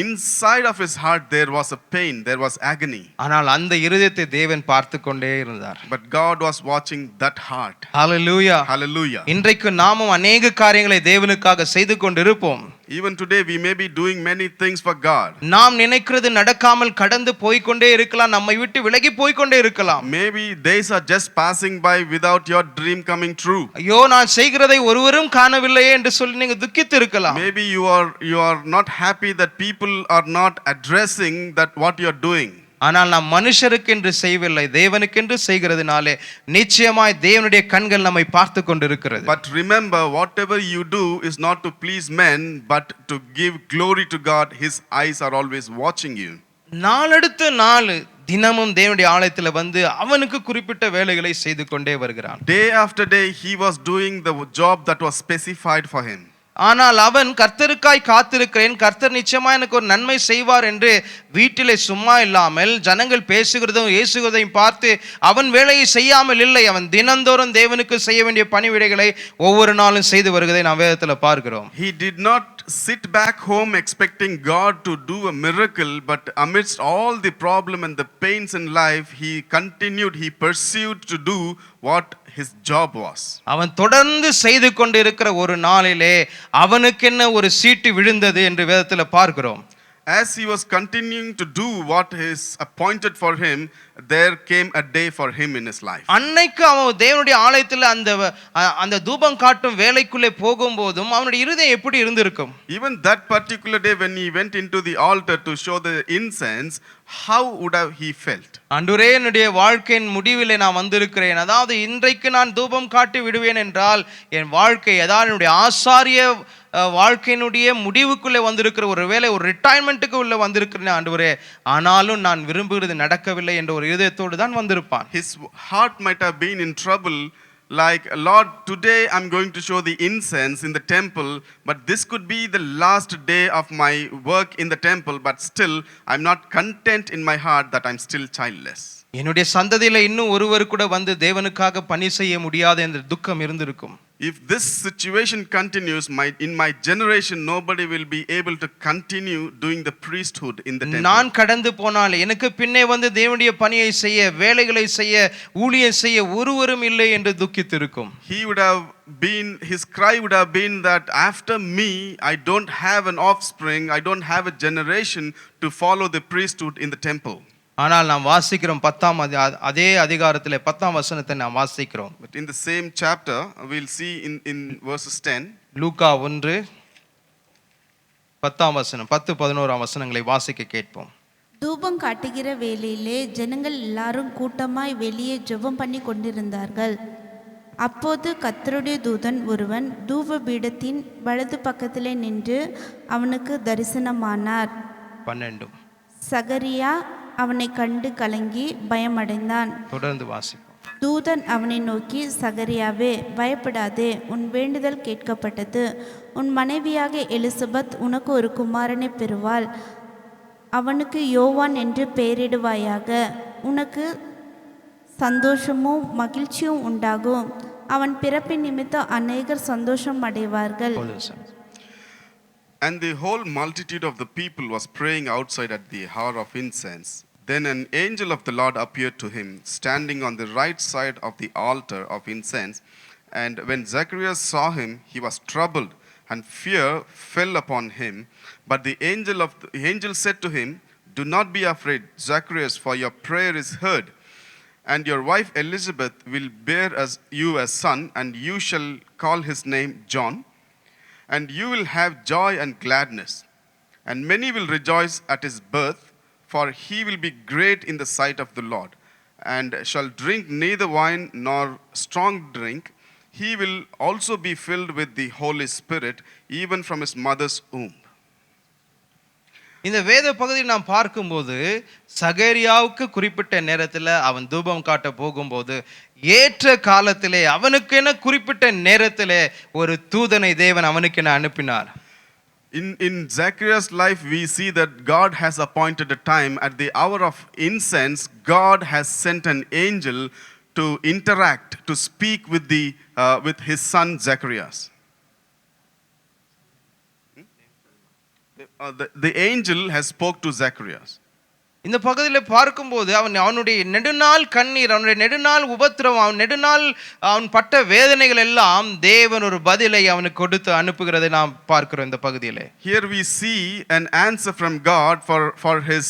inside of his heart there was a pain, there was agony. ஆனால் அந்த இருதயத்தை தேவன் பார்த்து கொண்டே இருந்தார். But God was watching that heart. Hallelujah. Hallelujah. இன்றைக்கு நாமும் அநேக காரியங்களை தேவனுக்காக செய்து கொண்டிருப்போம். Even today we may be doing many things for God. நாம் நினைக்கிறது நடக்காமல் கடந்து போய் கொண்டே இருக்கலாம், நம்மை விட்டு விலகி போய் கொண்டே இருக்கலாம். Maybe days are just passing by without your dream coming true. ஐயோ நான் செய்கிறதை ஒருவரும் காணவில்லையே என்று சொல்லி நீங்க துக்கித்து இருக்கலாம். Maybe you are not happy that people are not addressing that what you are doing. ஆனால் நாம் மனுஷருக்கு என்று செய்யவில்லை, தேவனுக்கென்று செய்கிறதுனாலே நிச்சயமாய் தேவனுடைய கண்கள் நம்மை பார்த்து கொண்டிருக்கிறது. But remember, whatever you do is not to please men but to give glory to God. His eyes are always watching you. நாளடுத்து நாள் தினமும் தேவனுடைய ஆலயத்தில் வந்து அவனுக்கு குறிப்பிட்ட வேலைகளை செய்து கொண்டே வருகிறான். Day after day he was doing the job that was specified for him. ஆனால் அவன் கர்த்தருக்காய் காத்திருக்கிறேன், கர்த்தர் நிச்சயமா எனக்கு ஒரு நன்மை செய்வார் என்று வீட்டிலே சும்மா இல்லாமல் ஜனங்கள் பேசுகிறதும் ஏசுகிறதையும் பார்த்து அவன் வேலையை செய்யாமல் இல்லை. அவன் தினந்தோறும் தேவனுக்கு செய்ய வேண்டிய பணிவிடைகளை ஒவ்வொரு நாளும் செய்து வருவதை நாம் வேதத்தில் பார்க்கிறோம். He did not sit back home expecting God to do a miracle, but amidst all the problem and the pains in life, he pursued to do what his job was. அவன் தொடர்ந்து செய்து கொண்டிருக்கிற ஒரு நாளிலே அவனுக்கென்ன ஒரு சீட்டு விழுந்தது என்று வேதத்தில் பார்க்கிறோம். As he was continuing to do what is appointed for him, there came a day for him in his life. அன்னைக்கு அவன் தேவனுடைய ஆலயத்தில் அந்த தூபம் காட்டும் வேலைக்குள்ளே போகும்போதும் அவனுடைய இருதயம் எப்படி இருந்திருக்கும்? Even that particular day when he went into the altar to show the incense, how would have he felt? ஆண்டவரே, என்னுடைய வாழ்க்கையின் முடிவிலே நான் வந்திருக்கிறேன், அதாவது இன்றைக்கு நான் தூபம் காட்டி விடுவேன் என்றால் என் வாழ்க்கை, அதாவது என்னுடைய ஆசாரிய வாழ்க்கையினுடைய முடிவுக்குள்ளே வந்திருக்கிற ஒரு வேலை, ஒரு ரிட்டையர்மெண்ட்டுக்கு உள்ள வந்திருக்கிறேன் ஆண்டவரே, ஆனாலும் நான் விரும்புகிறது நடக்கவில்லை என்ற ஒரு இதயத்தோடு தான் வந்திருப்பான். His heart might have been in trouble, like, Lord, today I'm going to show the incense in the temple, but this could be the last day of my work in the temple, but still I'm not content in my heart that I'm still childless. என்னுடைய சந்ததியில இன்னும் ஒருவர் கூட வந்து தேவனுக்காக பணி செய்ய முடியாத என்ற துக்கம் இருந்திருக்கும். If this situation continues, in my generation nobody will be able to continue doing the priesthood in the temple. நான் கடந்து போனால் எனக்கு பின்னே வந்து தேவனுடைய பணியை செய்ய, வேலைகளை செய்ய, ஊழியம் செய்ய ஒருவரும் இல்லை என்று துக்கித்திருக்கும். His cry would have been that after me I don't have an offspring, I don't have a generation to follow the priesthood in the temple. ஆனால் நாம் வாசிக்கிறோம் 10ஆம் அதே அதிகாரத்திலே 10ஆம் வசனத்தை நாம் வாசிக்கிறோம். But in the same chapter we'll see in verses 10, லூக்கா 1 10 11 வசனங்களை வாசிக்க கேட்போம். தூபம் காட்டுகிற வேளையிலே ஜனங்கள் எல்லாரும் கூட்டமாய் வெளியே ஜெபம் பண்ணி கொண்டிருந்தார்கள். அப்போது கர்த்தருடைய தூதன் ஒருவன் தூப பீடத்தின் வலது பக்கத்திலே நின்று அவனுக்கு தரிசனமானார். 12 சகரியா அவனை கண்டு கலங்கி பயமடைந்தான். தொடர்ந்து வாசிப்போம். தூதன் அவனை நோக்கி, சகரியாவே, பயப்படாதே, உன் வேண்டுதல் கேட்கப்பட்டது. உன் மனைவியாக எலிசபெத் உனக்கு ஒரு குமாரனை பெறுவாள். அவனுக்கு யோவான் என்று பெயரிடுவாயாக. உனக்கு சந்தோஷமும் மகிழ்ச்சியும் உண்டாகும். அவன் பிறப்பின் நிமித்தம் அநேகர் சந்தோஷம் அடைவார்கள். And the whole multitude of the people was praying outside at the hour of incense. Then an angel of the Lord appeared to him, standing on the right side of the altar of incense. And when Zacharias saw him, he was troubled, and fear fell upon him. But the angel said to him, "Do not be afraid, Zacharias, for your prayer is heard. And your wife Elizabeth will bear you a son, and you shall call his name John. And you will have joy and gladness. And many will rejoice at his birth, for he will be great in the sight of the Lord, and shall drink neither wine nor strong drink. He will also be filled with the Holy Spirit, even from his mother's womb." இந்த வேத பகுதியில் நாம் பார்க்கும்போது சகரியாவுக்கு குறிப்பிட்ட நேரத்தில் அவன் தூபம் காட்ட போகும்போது ஏற்ற காலத்திலே அவனுக்கென குறிப்பிட்ட நேரத்திலே ஒரு தூதனை தேவன் அவனுக்கென அனுப்பினார். In Zacharias' life, we see that God has appointed a time. At the hour of incense, God has sent an angel to interact, to speak with his son Zacharias. The angel has spoke to Zacharias. இந்த பகுதியில் பார்க்கும்போது அவனுடைய நெடுநாள் கண்ணீர், அவனுடைய நெடுநாள் உபத்திரவம், அவன் நெடுநாள் அவன் பட்ட வேதனைகள் எல்லாம் தேவன் ஒரு பதிலை அவனுக்கு கொடுத்து அனுப்புகிறதை நாம் பார்க்கிறோம் இந்த பகுதியிலே. Here we see an answer from God for his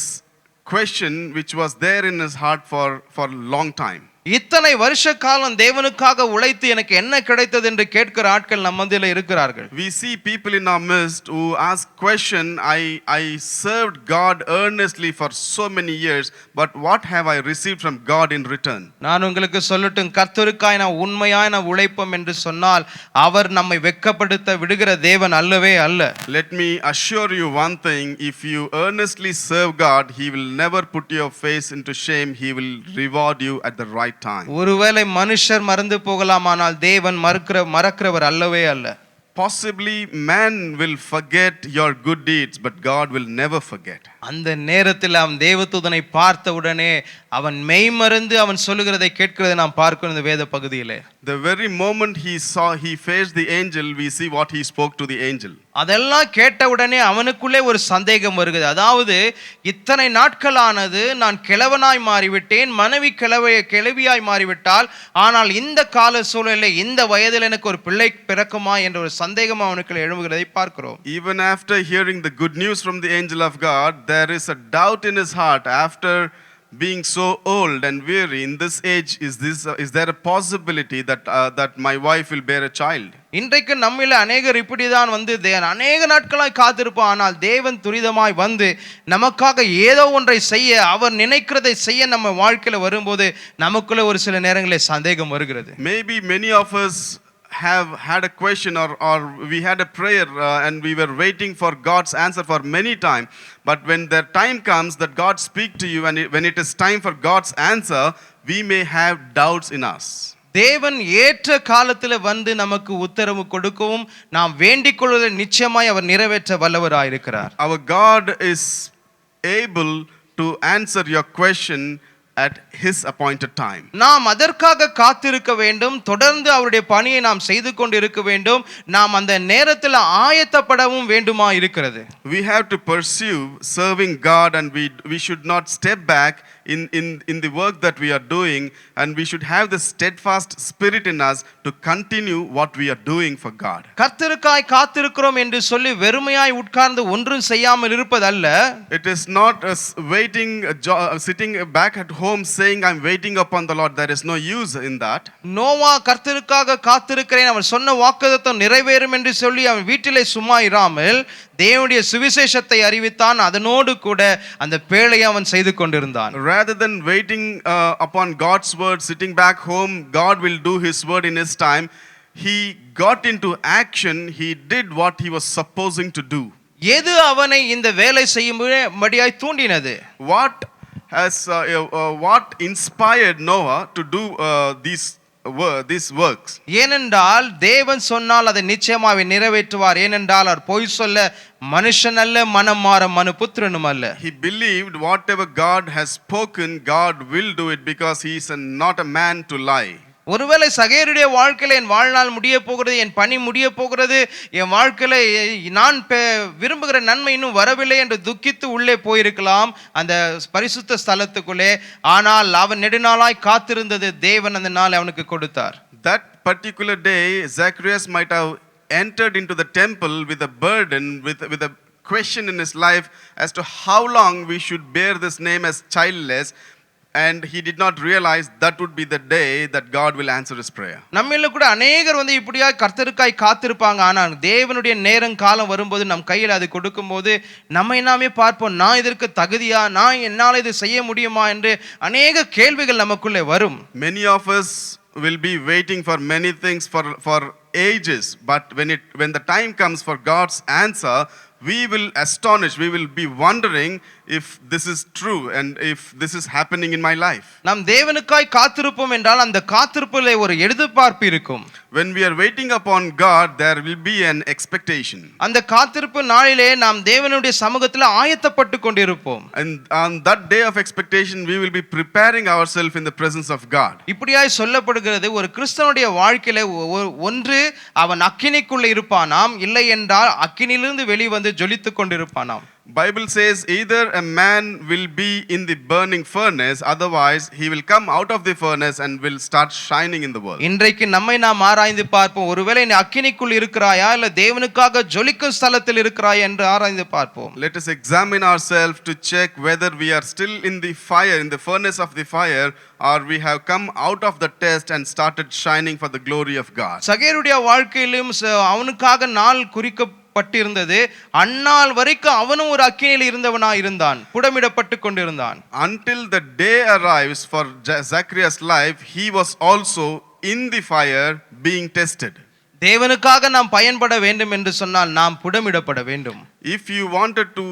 question which was there in his heart for a long time. இத்தனை வருஷ காலம் தேவனுக்காக உழைத்து எனக்கு என்ன கிடைத்தது என்று கேட்கிற ஆட்கள் நம்ம மத்தியில இருக்கிறார்கள். We see people in our midst who ask question, I served God earnestly for so many years, but what have I received from God in return? நான் உங்களுக்கு சொல்லட்டும், கர்த்தருக்காய் நான் உண்மையான உழைப்போம் என்று சொன்னால் அவர் நம்மை வெட்கப்படுத்த விடுகிற தேவன் அல்லவே அல்ல. Let me assure you one thing, if you earnestly serve God, he will never put your face into shame. He will reward you at the right time. ஒருவேளை மனுஷர் மறந்து போகலாமானால் தேவன் மறக்கிறவர் அல்லவே அல்ல. Possibly man will forget your good deeds, but God will never forget. அந்த நேரத்தில் அவன் தேவதூதனை பார்த்த உடனே அவன் மெய்மறந்து அவன் சொல்லுகிறதை கேட்கிறதை நாம் பார்க்கிறோம் இந்த வேத பகுதியிலே. The very moment he faced the angel, we see what he spoke to the angel. அதெல்லாம் கேட்ட உடனே அவனுக்குள்ளே ஒரு சந்தேகம் வருகிறது. அதாவது இத்தனை நாட்களானது நான் கிழவனாய் மாறிவிட்டேன், மனைவி கிழவியாய் மாறிவிட்டால், ஆனால் இந்த கால சூழலில் இந்த வயதில் எனக்கு ஒரு பிள்ளை பிறக்குமா என்ற ஒரு சந்தேகம் அவனுக்குள்ள எழும்புகிறதை பார்க்கிறோம். Even after hearing the good news from the angel of God, there is a doubt in his heart. After being so old and weary in this age, is there a possibility that my wife will bear a child? இன்றைக்கு நம்மில அநேகர் இப்படிதான் வந்து அநேக நாட்களாய் காத்திருப்போம். ஆனால் தேவன் துரிதமாய் வந்து நமக்காக ஏதோ ஒன்றை செய்ய, அவர் நினைக்கிறதை செய்ய நம்ம வாழ்க்கையில வரும்போது நமக்குள்ள ஒரு சில நேரங்களில் சந்தேகம் வருகிறது. Maybe many of us have had a question or we had a prayer and we were waiting for God's answer for many time, but when the time comes that God speak to you and when it is time for God's answer, we may have doubts in us. தேவன் ஏற்ற காலத்தில் வந்து நமக்கு உத்தரவு கொடுக்கவும் நாம் வேண்டிக் கொள்வதை நிச்சயமாய் அவர் நிறைவேற்ற வல்லவராய் இருக்கிறார். Our God is able to answer your question at his appointed time. நாம் அதற்காக காத்திருக்க வேண்டும், தொடர்ந்து அவருடைய பணியை நாம் செய்து கொண்டு இருக்க வேண்டும், நாம் அந்த நேரத்தில் ஆயத்தப்படவும் வேண்டுமா இருக்கிறது. We have to pursue serving God and we should not step back in the work that we are doing, and we should have the steadfast spirit in us to continue what we are doing for God. கர்த்தருக்காய் காத்திருக்கிறோம் என்று சொல்லி வெறுமையாய் உட்கார்ந்து ஒன்றும் செய்யாமல் இருப்பதல்ல. It is not waiting, sitting back at home saying, I'm waiting upon the Lord. There is no use in that. Noah கர்த்தருக்காக காத்திருக்கிறேன், அவன் சொன்ன வாக்குத்தத்தம் நிறைவேறும் என்று சொல்லி அவன் வீட்டிலே சும்மா இராமல் தேவனுடைய சுவிசேஷத்தை அறிவித்தான். அதனோடு கூட அந்த பேழையை அவன் செய்து கொண்டிருந்தான். Rather than waiting upon God's word, sitting back home, God will do his word in his time, he got into action. He did what he was supposing to do. எது அவனை இந்த வேலை செய்யும்படியாய் தூண்டினது? What inspired Noah to do these works? ஏனென்றால் தேவன் சொன்னால் அதை நிச்சயமாக நிறைவேற்றுவார். ஏனென்றால் அவர் பொய் சொல்ல மனுஷன் அல்ல, மனம் மாற மனுபுத்திரனும் அல்ல. He believed whatever God has spoken, God will do it, because he is not a man to lie. ஒருவேளை சகேருடைய வாழ்க்கையில என் வாழ்நாள் முடிய போகிறது, என் பணி முடிய போகிறது, என் வாழ்க்கையில நான் விரும்புகிற நன்மை இன்னும் வரவில்லை என்று துக்கித்து உள்ளே போயிருக்கலாம் அந்த பரிசுத்த ஸ்தலத்துக்குள்ளே. ஆனால் அவன் நெடுநாளாய் காத்திருந்தது தேவன் அந்த நாள் அவனுக்கு கொடுத்தார். That particular day, Zacharias might have entered into the temple with a burden, with a question in his life as to how long we should bear this name as childless. And he did not realize that would be the day that God will answer his prayer. நம்மில கூட अनेகர் இப்படியா கர்த்தருக்காய் காத்திருப்பாங்க. ஆனால் தேவனுடைய நேரம் காலம் வரும்போது நம் கையில் அது கொடுக்கும்போது நம்மை நாமே பார்ப்போம், நான் இதற்கு தகுதியா, நான் என்னால் இது செய்ய முடியுமா என்று அநேக கேள்விகள் நமக்குள்ளே வரும். Many of us will be waiting for many things for ages, but when the time comes for God's answer, we will astonish, we will be wondering if this is true and if this is happening in my life. நாம் தேவனுக்காய் காத்திருப்போம் என்றால் அந்த காத்திருப்பிலே ஒரு எதிர்பார்ப்பு இருக்கும். When we are waiting upon God, there will be an expectation. அந்த காத்திருப்பு நாளிலே நாம் தேவனுடைய சமூகத்தில் ஆயத்தப்பட்டு கொண்டிருப்போம். And on that day of expectation, we will be preparing ourselves in the presence of God. இப்படியாய் சொல்லப்படுகிறது, ஒரு கிறிஸ்தவனுடைய வாழ்க்கையில ஒன்று அவன் அக்கினிக்குள்ள இருப்பானாம், இல்லை என்றால் அக்கினியிலிருந்து வெளிவந்து ஜொலித்துக் கொண்டிருப்பானாம். Bible says either a man will be in the burning furnace, otherwise he will come out of the furnace and will start shining in the world. இன்றைக்கு நம்மை நாம் ஆராய்ந்து பார்ப்போம். ஒருவேளை நீ அக்கினிக்குள் இருக்கிறாயா இல்ல தேவனுக்காக ஜொலிக்கும் ஸ்தலத்தில் இருக்கிறாயா என்று ஆராய்ந்து பார்ப்போம். Let us examine ourselves to check whether we are still in the fire, in the furnace of the fire, or we have come out of the test and started shining for the glory of God. சகேருடைய வாழ்க்கையிலும் அவனுக்காக நாள் குறிக்கப்பட்டிருந்தது. அந்நாள் வரைக்கும் அவனும் ஒரு அக்கினியில் இருந்தவனாய் இருந்தான், புடமிடப்பட்டு கொண்டிருந்தான். Until the day arrives for Zacharias' life, he was also in the fire being tested. தேவனுக்காக நாம் பயன்பட வேண்டும் என்று சொன்னால் நாம் புடமிடப்பட வேண்டும். If you wanted to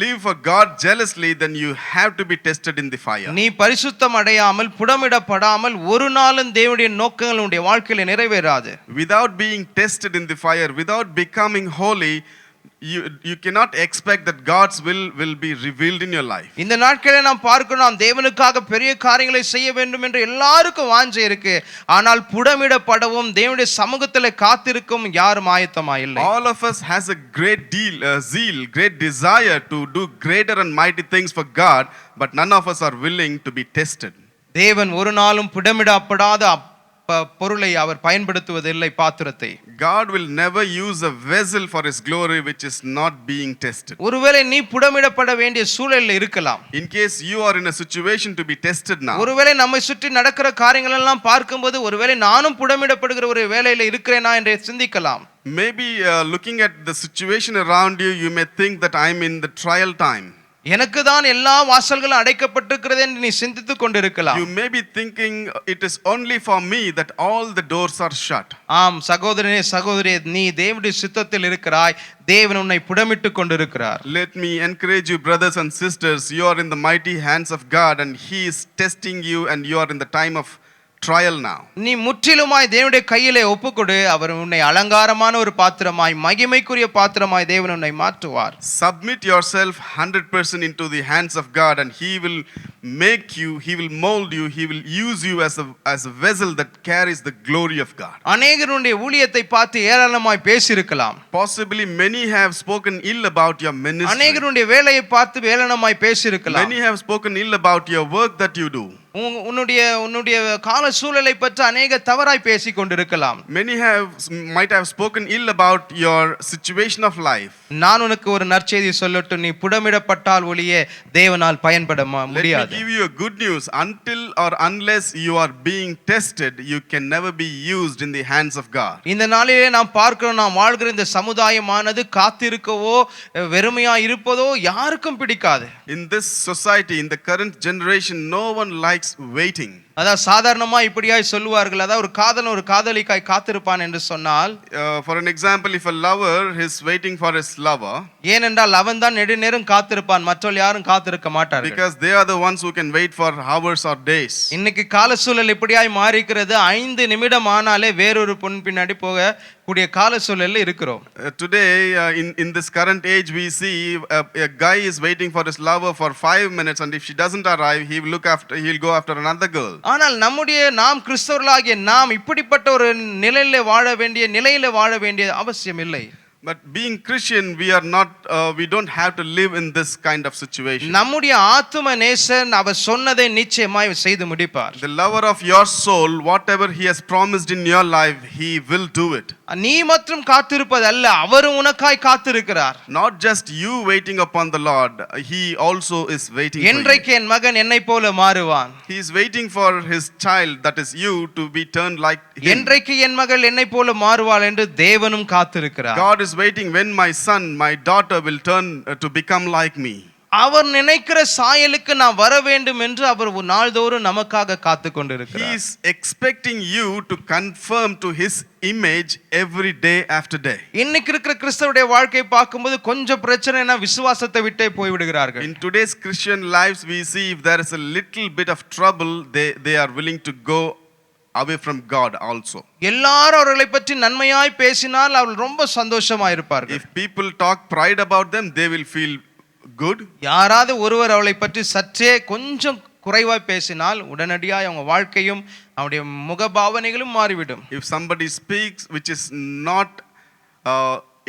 live for God jealously, then you have to be tested in the fire. நீ பரிசுத்தம் அடையாமல் புடமிடப்படாமல் ஒரு நாளும் தேவனுடைய நோக்கங்கள் உன்னுடைய வாழ்க்கையில நிறைவேறாது. Without being tested in the fire, without becoming holy, you cannot expect that God's will be revealed in your life. இந்த நாட்களில் நாம் பார்க்கிறோம், தேவனுக்காக பெரிய காரியங்களை செய்ய வேண்டும் என்று எல்லாருக்கும் வாஞ்சை இருக்கு. ஆனால் புடமிடப்படவும் தேவனுடைய சமூகத்தில் காத்திருக்கும் யாரும் ஆயத்தமாய் இல்லை. All of us has a great zeal, great desire to do greater and mighty things for God, but none of us are willing to be tested. தேவன் ஒரு நாளும் புடமிடப்படாத பொருளை அவர் பயன்படுத்துவதில்லை, பாத்திரத்தை. God will never use a vessel for his glory which is not being tested. ஒருவேளை நீ புடமிடப்பட வேண்டிய சூழலில் இருக்கலாம். In case you are in a situation to be tested now. ஒருவேளை நம்மை சுற்றி நடக்கிற காரியங்கள் எல்லாம் பார்க்கும்போது ஒருவேளை நானும் புடமிடப்படுகிற ஒரு வேலையில இருக்கிறேனா என்று சிந்திக்கலாம். Maybe looking at the situation around you, you may think that I'm in the trial time. எனக்கு தான் எல்லா வாசல்களும் அடைக்கப்பட்டிருக்கிறது என்று நீ சிந்தித்துக் கொண்டிருக்கலாம். You may be thinking it is only for me that all the doors are shut. ஆம் சகோதரனே சகோதரியே, நீ தேவனுடைய சித்தத்தில் இருக்கிறாய். தேவன் உன்னை புடமிட்டுக் கொண்டிருக்கிறார். Let me encourage you, brothers and sisters, you are in the mighty hands of God and he is testing you, and you are in the time of trial now. நீ முற்றிலுமாய் தேவனுடைய கையிலே ஒப்புக்கொடு, அவர் உன்னை அலங்காரமான ஒரு பாத்திரமாய் மகிமைக்குரிய பாத்திரமாய் தேவன் உன்னை மாற்றுவார். Submit yourself 100% into the hands of God, and He will make you, He will mold you, He will use you as a vessel that carries the glory of God. அநேகருடைய ஊழியத்தை பார்த்து ஏளனமாய் பேசியிருக்கலாம். Possibly many have spoken ill about your ministry. அநேகருடைய வேலையை பார்த்து ஏளனமாய் பேசியிருக்கலாம். Many have spoken ill about your work that you do. உன்னுடைய கால சூழலை பற்றி அநேக தவறாய் பேசிக் கொண்டிருக்கலாம். Many might have spoken ill about your situation of life. நான் உனக்கு ஒரு நற்செய்தி சொல்லட்டும், நீ புடமிடப்பட்டால் ஒழிய தேவனால் பயன்பட முடியாது. Let me give you a good news. Until or unless you are being tested, you can never be used in the hands of God. இந்த நாளிலே நாம் பார்க்கிறோம், நாம் வாழ்கிற இந்த சமுதாயமானது காத்திருக்கவோ வெறுமையா இருப்பதோ யாருக்கும் பிடிக்காது. In this society, in the current generation, no one likes waiting. அதாவது சாதாரணமா இப்படியாய் சொல்லுவார்கள், அதாவது ஒரு காதலன் ஒரு காதலிக்காய் காத்திருப்பான் என்று சொன்னால், for an example, if a lover is waiting for his lover, ஏனென்றால் அவன் தான் நெடுநேரம் காத்திருப்பான், மற்றவர்கள் யாரும் காத்திருக்க மாட்டார்கள். because they are the ones who can wait for hours or days. இன்னைக்கு கால சூழல் இப்படியாய் மாறிக்கிறது, 5 நிமிடம் ஆனாலே வேறொரு பொன் பின்னாடி போக கூடிய கால சூழல்ல இருக்கிறோம். Today in this current age we see a guy is waiting for his lover for 5 minutes, and if she doesn't arrive, he'll go after another girl. ஆனால் நாம் கிறிஸ்தவர்களாகிய நாம் இப்படிப்பட்ட ஒரு நிலையில வாழ வேண்டிய அவசியம் இல்லை. But being Christian, we don't have to live in this kind of situation. நம்முடைய ஆத்தும நேசன் அவர் சொன்னதை நிச்சயமாய் செய்து முடிப்பார். The lover of your soul, whatever he has promised in your life, he will do it. நீ மட்டும் காத்திருப்பதல்ல, அவர் உனக்காய் காத்திருக்கிறார். Not just you waiting upon the Lord, he also is waiting for you. என்றைக்கு என் மகன் என்னை போல மாறுவான்? He is waiting for his child, that is you, to be turned like him. என்றைக்கு என் மகள் என்னை போல மாறுவாள் என்று தேவனும் காத்திருக்கிறார். God is waiting when my son, my daughter will turn to become like me. அவர் நினைக்கிற சாயலுக்கு நான் வர வேண்டும் என்று அவர் நாள்தோறும் நமக்காக காத்து கொண்டிருக்கிறார். He is expecting you to conform to his image every day after day. இன்னைக்கு இருக்கிற கிறிஸ்தவருடைய வாழ்க்கையை பார்க்கும்போது கொஞ்சம் பிரச்சனைனா விசுவாசத்தை விட்டே போய் விடுகிறார்கள். In today's Christian lives, we see if there is a little bit of trouble, they are willing to go away from God also. எல்லாரும் அவர்களை பற்றி நன்மையாய் பேசினால் அவர்கள் ரொம்ப சந்தோஷமா இருப்பார்கள். If people talk pride about them, they will feel good. யாராவது ஒருவர் அவளை பற்றி சற்றே கொஞ்சம் குறைவாய் பேசினால் உடனடியாக அவங்க வாழ்க்கையும் அவருடைய முகபாவனைகளும் மாறிவிடும். If somebody speaks which is not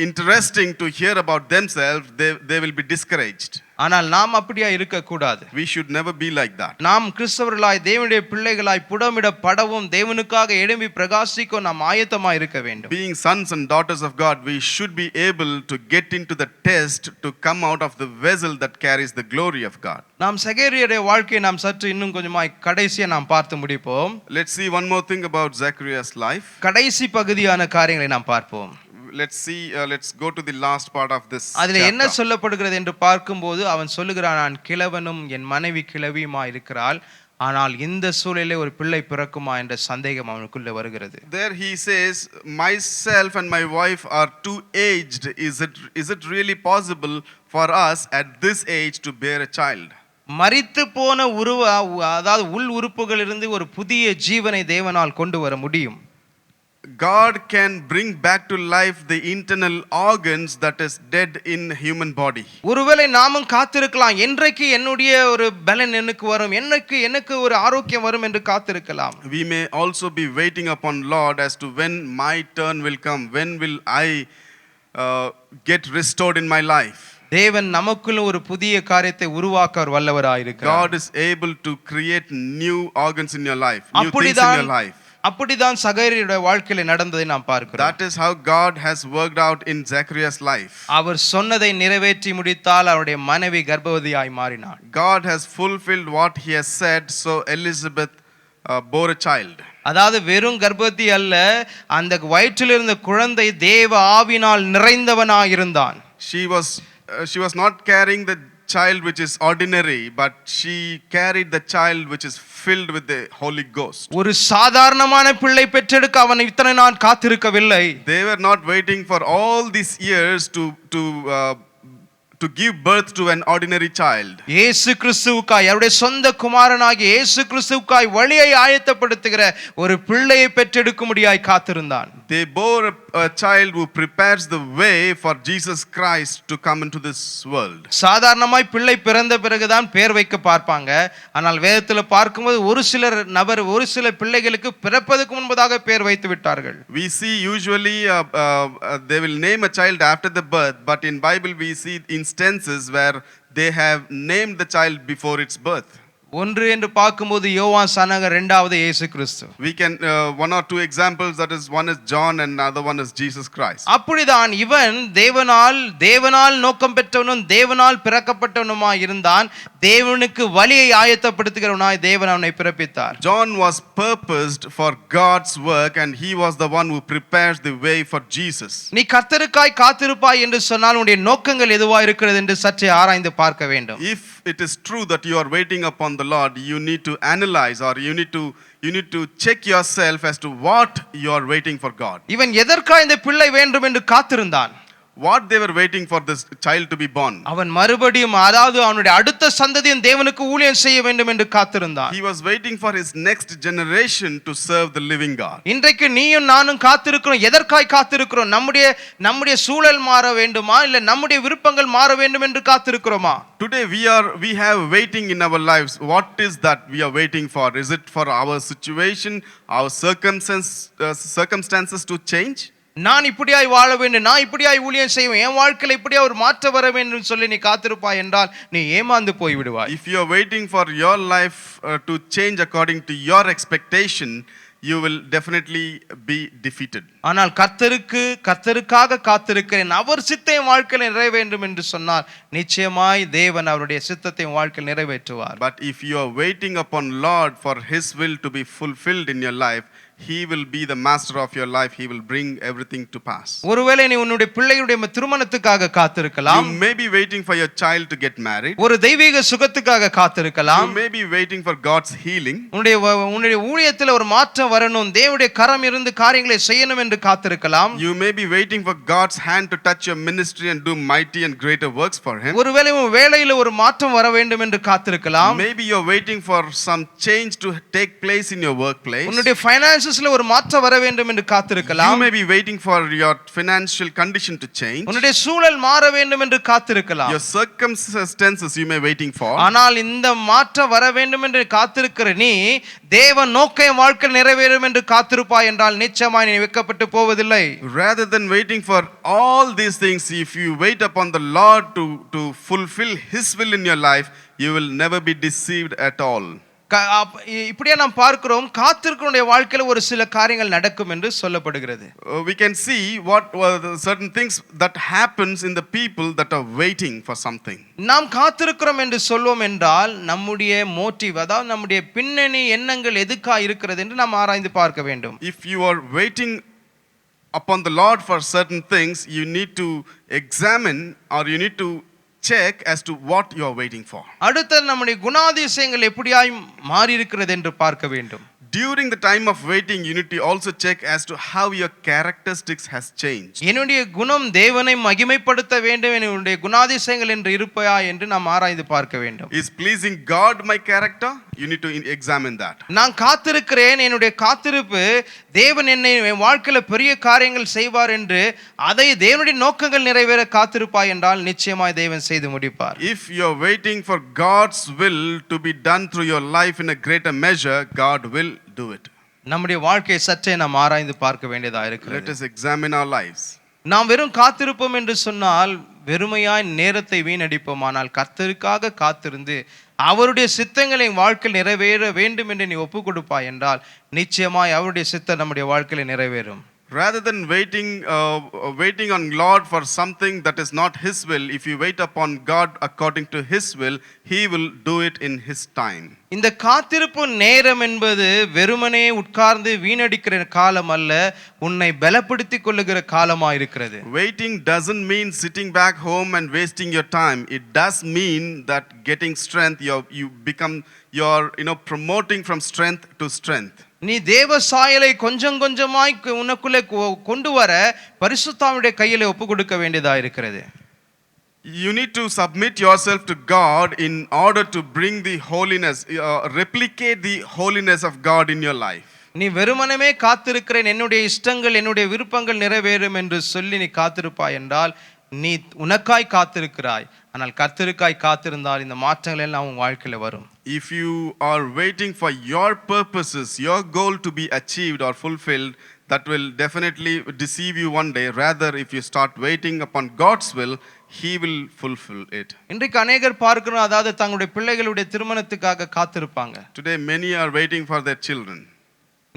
interesting to hear about themselves, they will be discouraged. ஆனால் நாம் அப்படியே இருக்க கூடாது. We should never be like that. நாம் கிறிஸ்தவர்களாய் தேவனுடைய பிள்ளைகளாய் புடமிடப்படவும் தேவனுக்காக எழும்பி பிரகாசிக்க நாம் ஆயத்தமாய் இருக்க வேண்டும். Being sons and daughters of God, we should be able to get into the test to come out of the vessel that carries the glory of God. நாம் சகேரியுடைய வாழ்க்கையை நாம் சற்று இன்னும் கொஞ்சமாய் கடைசியா நாம் பார்த்து முடிப்போம். Let's see one more thing about Zacharias' life. கடைசி பகுதியான காரியங்களை நாம் பார்ப்போம். Let's go to the last part of this அதில் என்ன chapter. சொல்லப்படுகிறது என்று பார்க்கும்போது அவன் சொல்லுகிறான், நான் கிழவனும் என் மனைவி கிழவியுமா இருக்கிறால், ஆனால் இந்த சூழலிலே ஒரு பிள்ளை பிறக்குமா என்ற சந்தேகம் அவனுக்குள்ள வருகிறது. There he says, myself and my wife are too aged. Is it really possible for us at this age to bear a child? மரித்து போன அதாவது உள் உறுப்புகளிலிருந்து ஒரு புதிய ஜீவனை தேவனால் கொண்டு வர முடியும். God can bring back to life the internal organs that is dead in human body. ஒருவேளை நாமும் காத்திருக்கலாம், என்றைக்கு என்னுடைய ஒரு பலன் எனக்கு வரும், எனக்கு ஒரு ஆரோக்கியம் வரும் என்று காத்திருக்கலாம். We may also be waiting upon Lord as to when my turn will come, when will I get restored in my life. தேவன் நமக்குள்ள ஒரு புதிய காரியத்தை உருவாக்க வல்லவராய் இருக்கிறார். God is able to create new organs in your life, new things in your life. அப்படிதான் சகேரியுடைய வாழ்க்கையில நடந்ததை நாம் பார்க்கிறோம். That is how God has worked out in Zacharias' life. அவர் சொன்னதை நிறைவேற்றி முடித்தால் அவருடைய மனைவி கர்ப்பவதியாய் மாறினாள். God has fulfilled what he has said, so Elizabeth bore a child. அதாவது வெறும் கர்ப்பவதி அல்ல, அந்த வயிற்றில் இருந்த குழந்தை தேவ ஆவியினால் நிறைந்தவனாய் இருந்தான். She was not carrying the child which is ordinary, but she carried the child which is filled with the Holy Ghost. ஒரு சாதாரணமான பிள்ளை பெற்றெடுக்க அவன் இத்தனை நாள் காத்திருக்கவில்லை. They were not waiting for all these years to to give birth to an ordinary child. இயேசு கிறிஸ்துவுக்காய் அவருடைய சொந்த குமாரனாகிய இயேசு கிறிஸ்துவுக்காய் வழியை ஆயத்தப்படுத்துகிற ஒரு பிள்ளையை பெற்றெடுக்கும்படியாய் காத்திருந்தான். They bore a child who prepares the way for Jesus Christ to come into this world. சாதாரணமாய் பிள்ளை பிறந்த பிறகுதான் பேர் வைக்க பார்ப்பாங்க. ஆனால் வேதத்தில் பார்க்கும்போது ஒரு சில பிள்ளைகளுக்கு பிறப்பதற்கு முன்பதாக பேர் வைத்து விட்டார்கள். We see usually they will name a child after the birth, but in Bible we see instances where they have named the child before its birth. ஒன்று என்று பார்க்கும்போது யோவான் சானகர், இரண்டாவது இயேசு கிறிஸ்து. We can one or two examples, that is, one is John and another one is Jesus Christ. அப்படிதான் இவன் தேவனால் நோக்கம் பெற்றவனும் தேவனால் பிறக்கப்பட்டவனுமாய் இருந்தான். தேவனுக்கு வழியை ஆயத்தப்படுத்துகிறவனாய் தேவன் அவனை பிறப்பித்தார். John was purposed for God's work and he was the one who prepares the way for Jesus. நீ கர்த்தருக்காய் காத்திருப்பாய் என்று சொன்னால் உன்னுடைய நோக்கங்கள் எதுவா இருக்கிறது என்று சற்றே ஆராய்ந்து பார்க்க வேண்டும். If it is true that you are waiting upon the Lord, you need to analyze, or you need to check yourself as to what you are waiting for God. இவன் எதற்காக இந்த பிள்ளை வேண்டும் என்று காத்திருந்தான்? What they were waiting for this child to be born. அவன் மறுபடியும், அதாவது அவனுடைய அடுத்த சந்ததியும் தேவனுக்கு ஊழியம் செய்ய வேண்டும் என்று காத்திருந்தான். He was waiting for his next generation to serve the living God. இன்றைக்கு நீயும் நானும் காத்திருக்கிறோம். எதற்காய் காத்திருக்கிறோம்? நம்முடைய சூழல் மாற வேண்டுமா, இல்ல நம்முடைய விருப்பங்கள் மாற வேண்டும் என்று காத்திருக்கிறோமா? Today we have waiting in our lives. What is that we are waiting for? Is it for our situation, our circumstances to change? நான் இப்படியாய் வாழ வேண்டும், நான் இப்படியாய் ஊழியம் செய்வேன், என் வாழ்க்கையில் இப்படியா ஒரு மாற்றம் வர வேண்டும் சொல்லி நீ காத்திருப்பாய் என்றால் நீ ஏமாந்து போய் விடுவாய். If you are waiting for your life to change according to your expectation, you will definitely be defeated. ஆனால் கர்த்தருக்காக காத்திருக்கிறேன், அவர் சித்தத்தை வாழ்க்கையில் நிறைவேற வேண்டும் என்று சொன்னால் நிச்சயமாய் தேவன் அவருடைய சித்தத்தை வாழ்க்கையில் நிறைவேற்றுவார். But if you are waiting upon Lord for his will to be fulfilled in your life, he will be the master of your life. He will bring everything to pass. ஒருவேளை நீ உன்னுடைய பிள்ளையுடைய திருமணத்துக்காக காத்திருக்கலாம். You may be waiting for your child to get married. ஒரு தெய்வீக சுகத்துக்காக காத்திருக்கலாம். You may be waiting for God's healing. உன்னுடைய ஊழியத்தில் ஒரு மாற்றம் வரணும், தேவனுடைய கரம் இருந்து காரியங்களை செய்யணும் என்று காத்திருக்கலாம். You may be waiting for God's hand to touch your ministry and do mighty and greater works for him. ஒருவேளை உன் வேலையில் ஒரு மாற்றம் வர வேண்டும் என்று காத்திருக்கலாம். Maybe you are waiting for some change to take place in your workplace. உன்னுடைய finances ஒரு மாற்றம் வர வேண்டும் என்று காத்திருக்கலாம். You may be waiting for your financial condition to change. உன்னுடைய சூழல் மாற வேண்டும் என்று காத்திருக்கலாம். Your circumstances you may waiting for. ஆனால் இந்த மாற்றம் வர வேண்டும் என்று காத்திருக்கிற நீ தேவன் நோக்கம் வாழ்க்கை நிறைவேறும் என்று காத்திருப்பாய் என்றால் நிச்சயமாய் நீ வெட்கப்பட்டு போவதில்லை. Rather than waiting for all these things, if you wait upon the Lord to fulfill his will in your life, you will never be deceived at all. இப்படியே நாம் பார்க்கிறோம், காத்திருக்கிறவனுடைய வாழ்க்கையில ஒரு சில காரியங்கள் நடக்கும் என்று சொல்லப்படுகிறது. We can see what were the certain things that happens in the people that are waiting for something. நாம் காத்திருக்கிறோம் என்று சொல்வோம் என்றால் நம்முடைய மோட்டிவ், அதாவது நம்முடைய பின்னணி எண்ணங்கள் எதுக்காக இருக்கிறது என்று நாம் ஆராய்ந்து பார்க்க வேண்டும். If you are waiting upon the Lord for certain things, you need to examine, or you need to check as to what you are waiting for. அடுத்து நம்முடைய குணாதிசயங்கள் எப்படியாய் மாறி இருக்கிறது என்று பார்க்க வேண்டும். During the time of waiting, you need to also check as to how your characteristics has changed. என்னுடைய குணம் தேவனை மகிமைப்படுத்த வேண்டும், என்னுடைய குணாதிசயங்கள் என்று இருப்பையா என்று நாம் ஆராய்ந்து பார்க்க வேண்டும். Is pleasing God my character? You need to examine that. நான் காத்திருக்கிறேன், என்னுடைய காத்திருப்பு தேவன் என்னை என் வாழ்க்கையில பெரிய காரியங்கள் செய்வார் என்று, அதை தேவனுடைய நோக்கங்கள் நிறைவேற காத்திருப்பாய் என்றால் நிச்சயமாய் தேவன் செய்து முடிப்பார். If you are waiting for God's will to be done through your life in a greater measure, God will do it. நம்முடைய வாழ்க்கையை சற்றே நாம் ஆராய்ந்து பார்க்க வேண்டியதா இருக்கிறது. Let us examine our lives. நாம் வெறும் காத்திருப்போம் என்று சொன்னால் வெறுமையாய் நேரத்தை வீணடிப்போம். ஆனால் கர்த்தருக்காக காத்திருந்து அவருடைய சித்தங்களை வாழ்க்கையில் நிறைவேற வேண்டும் என்று நீ ஒப்பு கொடுப்பாய் என்றால் நிச்சயமாய் அவருடைய சித்தம் நம்முடைய வாழ்க்கையில் நிறைவேறும். Rather than waiting on Lord for something that is not his will, if you wait upon God according to his will, he will do it in his time. இந்த காத்திருப்பு நேரம் என்பது வெறுமனே உட்கார்ந்து வீணடிக்கிற காலம் அல்ல, உன்னை பலப்படுத்திக் கொள்ளுகிற காலமா இருக்கிறது. Waiting doesn't mean sitting back home and wasting your time. It does mean that getting strength, you become, promoting from strength to strength. நீ தேவ சாயலை கொஞ்சம் கொஞ்சமாய் உனக்குள்ளே கொண்டு வர பரிசுத்தாவினுடைய கையிலே ஒப்பு கொடுக்க வேண்டியதா இருக்கிறது. You need to submit yourself to God in order to bring the holiness, replicate the holiness of God in your life. நீ வெறுமனமே காத்திருக்கிறேன், என்னுடைய இஷ்டங்கள் என்னுடைய விருப்பங்கள் நிறைவேறும் என்று சொல்லி நீ காத்திருப்பாய் என்றால் நீ உனக்காய் காத்திருக்கிறாய். ஆனால் கர்த்தருக்காய் காத்திருந்தால் இந்த மாற்றங்கள் எல்லாம் உன் வாழ்க்கையில வரும். If you are waiting for your purposes, your goal to be achieved or fulfilled, that will definitely deceive you one day. Rather, if you start waiting upon God's will, He will fulfill it. இன்றைக்கு அநேகர் பார்க்கிறோம், அதாவது தங்களுடைய பிள்ளைகளுடைய திருமணத்துக்காக காத்திருப்பாங்க. Today, many are waiting for their children,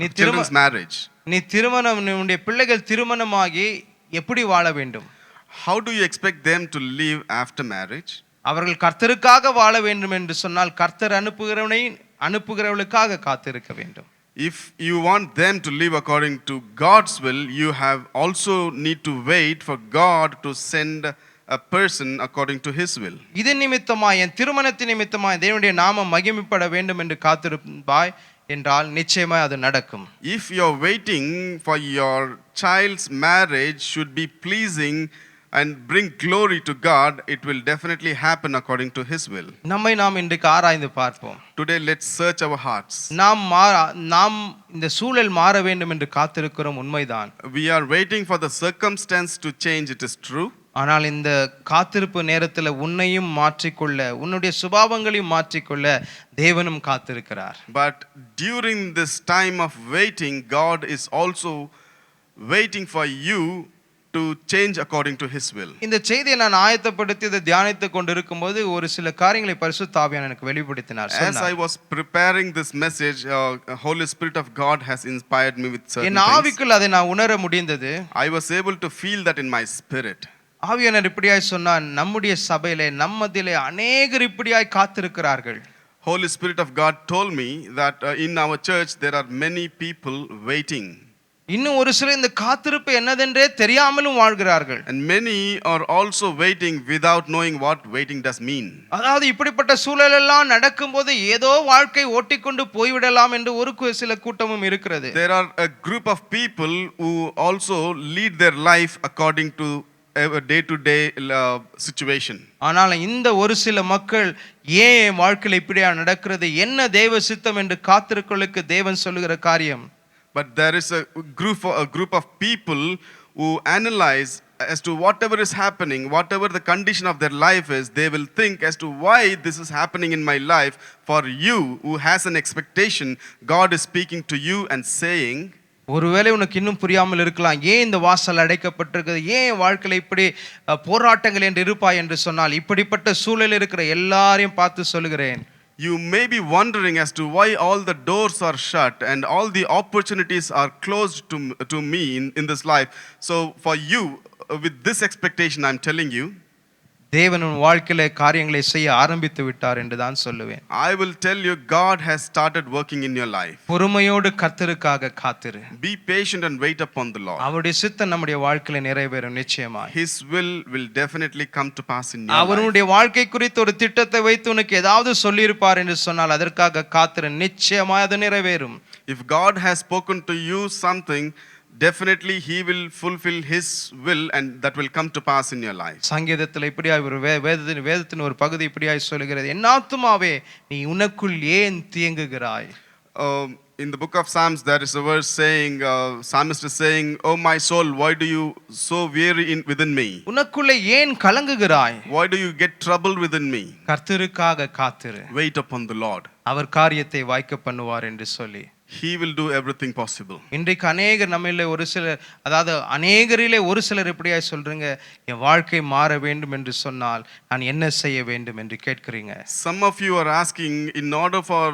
நீ children's marriage. நீ திருமணம், உன்னுடைய பிள்ளைகள் திருமணமாகி எப்படி வாழ வேண்டும்? How do you expect them to live after marriage? அவர்கள் கர்த்தருக்காக வாழ வேண்டும் என்று சொன்னால் கர்த்தர் அனுப்புகிறவளுக்காக காத்திருக்க வேண்டும். If you want them to live according to God's will, you have also need to wait for God to send a person according to His will. இது நிமித்தமாய், என் திருமணத்தின் நிமித்தமாய் தேவனுடைய நாமம் மகிமைப்பட வேண்டும் என்று காத்திருப்பாய் என்றால் நிச்சயமாய் அது நடக்கும். If you are waiting for your child's marriage should be pleasing and bring glory to God, it will definitely happen according to His will. நம்மை நாம் இன்றைக்கு ஆராய்ந்து பார்ப்போம். Today, let's search our hearts. நாம் இந்த சூழல் மாற வேண்டும் என்று காத்திருக்கிறோம், உண்மைதான். We are waiting for the circumstance to change, it is true. ஆனால் இந்த காத்திருப்பு நேரத்தில் உன்னையும் மாற்றிக்கொள்ள, உன்னுடைய சுபாவங்களையும் மாற்றிக்கொள்ள தேவனும் காத்திருக்கிறார். But during this time of waiting, God is also waiting for you to change according to His will. இந்த செய்தியை நான் ஆயத்தப்படுத்தி இதை தியானித்துக் கொண்டிருக்கும்போது ஒரு சில காரியங்களை பரிசுத்த ஆவியானவர் எனக்கு வெளிப்படுத்தினார். As I was preparing this message, Holy Spirit of God has inspired me with certain N things. ஆவிக்குள் அதை நான் உணர முடிந்தது. I was able to feel that in my spirit. ஆவியானவர் இப்படியாய் சொன்னார், நம்முடைய சபையிலே நம்மதிலே அநேகர் இப்படியாய் காத்திருக்கிறார்கள். Holy Spirit of God told me that in our church there are many people waiting. இன்னும் ஒரு சிலர் இந்த காத்திருப்பு என்னதென்றே தெரியாமலும் வாழ்கிறார்கள். And many are also waiting without knowing what waiting does mean. அதாவது இப்படிப்பட்ட சூழல் எல்லாம் நடக்கும்போது ஏதோ வாழ்க்கை ஓட்டிக்கொண்டு போய்விடலாம் என்று ஒரு சில கூட்டமும் இருக்கிறது. There are a group of people who also lead their life according to a day-to-day situation. ஆனால் இந்த ஒரு சில மக்கள் ஏன் வாழ்க்கையில் இப்படியா நடக்கிறது, என்ன தேவ சித்தம் என்று காத்திருக்கிறவர்களுக்கு தேவன் சொல்லுகிற காரியம். But there is a group of people who analyze as to whatever is happening, whatever the condition of their life is, they will think as to why this is happening in my life. For you who has an expectation, God is speaking to you and saying, ஒருவேளை உனக்கு இன்னும் புரியாமல் இருக்கலாம், ஏன் இந்த வாசல் அடைக்கப்பட்டிருக்கிறது, ஏன் வாழ்க்கையில் இப்படி போராட்டங்கள் என்று இருப்பாய் என்று சொன்னால் இப்படிப்பட்ட சூழலில் இருக்கிற எல்லாரையும் பார்த்து சொல்லுகிறேன். You may be wondering as to why all the doors are shut and all the opportunities are closed to me in this life. So for you, with this expectation, I'm telling you, தேவன் உன் வாழ்க்கையில காரியங்களை செய்ய ஆரம்பித்து விட்டார் என்று தான் சொல்லுவேன். I will tell you, God has started working in your life. பொறுமையோடு கர்த்தருக்காக காத்திரு. Be patient and wait upon the Lord. அவருடைய சித்தம் நம்முடைய வாழ்க்கையில நிறைவேறும் நிச்சயமாய். His will definitely come to pass in your life. அவருடைய வாழ்க்கை குறித்து ஒரு திட்டத்தை வைத்து உனக்கு ஏதாவது சொல்லியிருப்பார் என்று சொன்னால் அதற்காக காத்திரு, நிச்சயமாய் அது நிறைவேறும். If God has spoken to you something, definitely He will fulfill His will and that will come to pass in your life. சங்கீதத்தில் இப்படியாய் ஒரு வேதத்தின் ஒரு பகுதி இப்படியாய் சொல்லுகிறது, என் ஆத்துமாவே நீ உனக்குள் ஏன் தியங்குகிறாய். In the book of Psalms there is a verse saying, psalmist is saying, oh my soul, why do you so weary within me? உனக்குள்ளே ஏன் கலங்குகிறாய். Why do you get trouble within me? கர்த்தருக்காக காத்திரு, Wait upon the Lord. அவர் காரியத்தை வாய்க்க பண்ணுவார் என்று சொல்லி He will do everything possible. இன்றைக்கு அநேகர் நம்மிலே ஒரு சிலர், அதாவது அநேகரிலே ஒரு சிலர் இப்படியாய் சொல்றீங்க, என் வாழ்க்கை மாற வேண்டும் என்று சொன்னால் நான் என்ன செய்ய வேண்டும் என்று கேட்கிறீங்க. Some of you are asking, in order for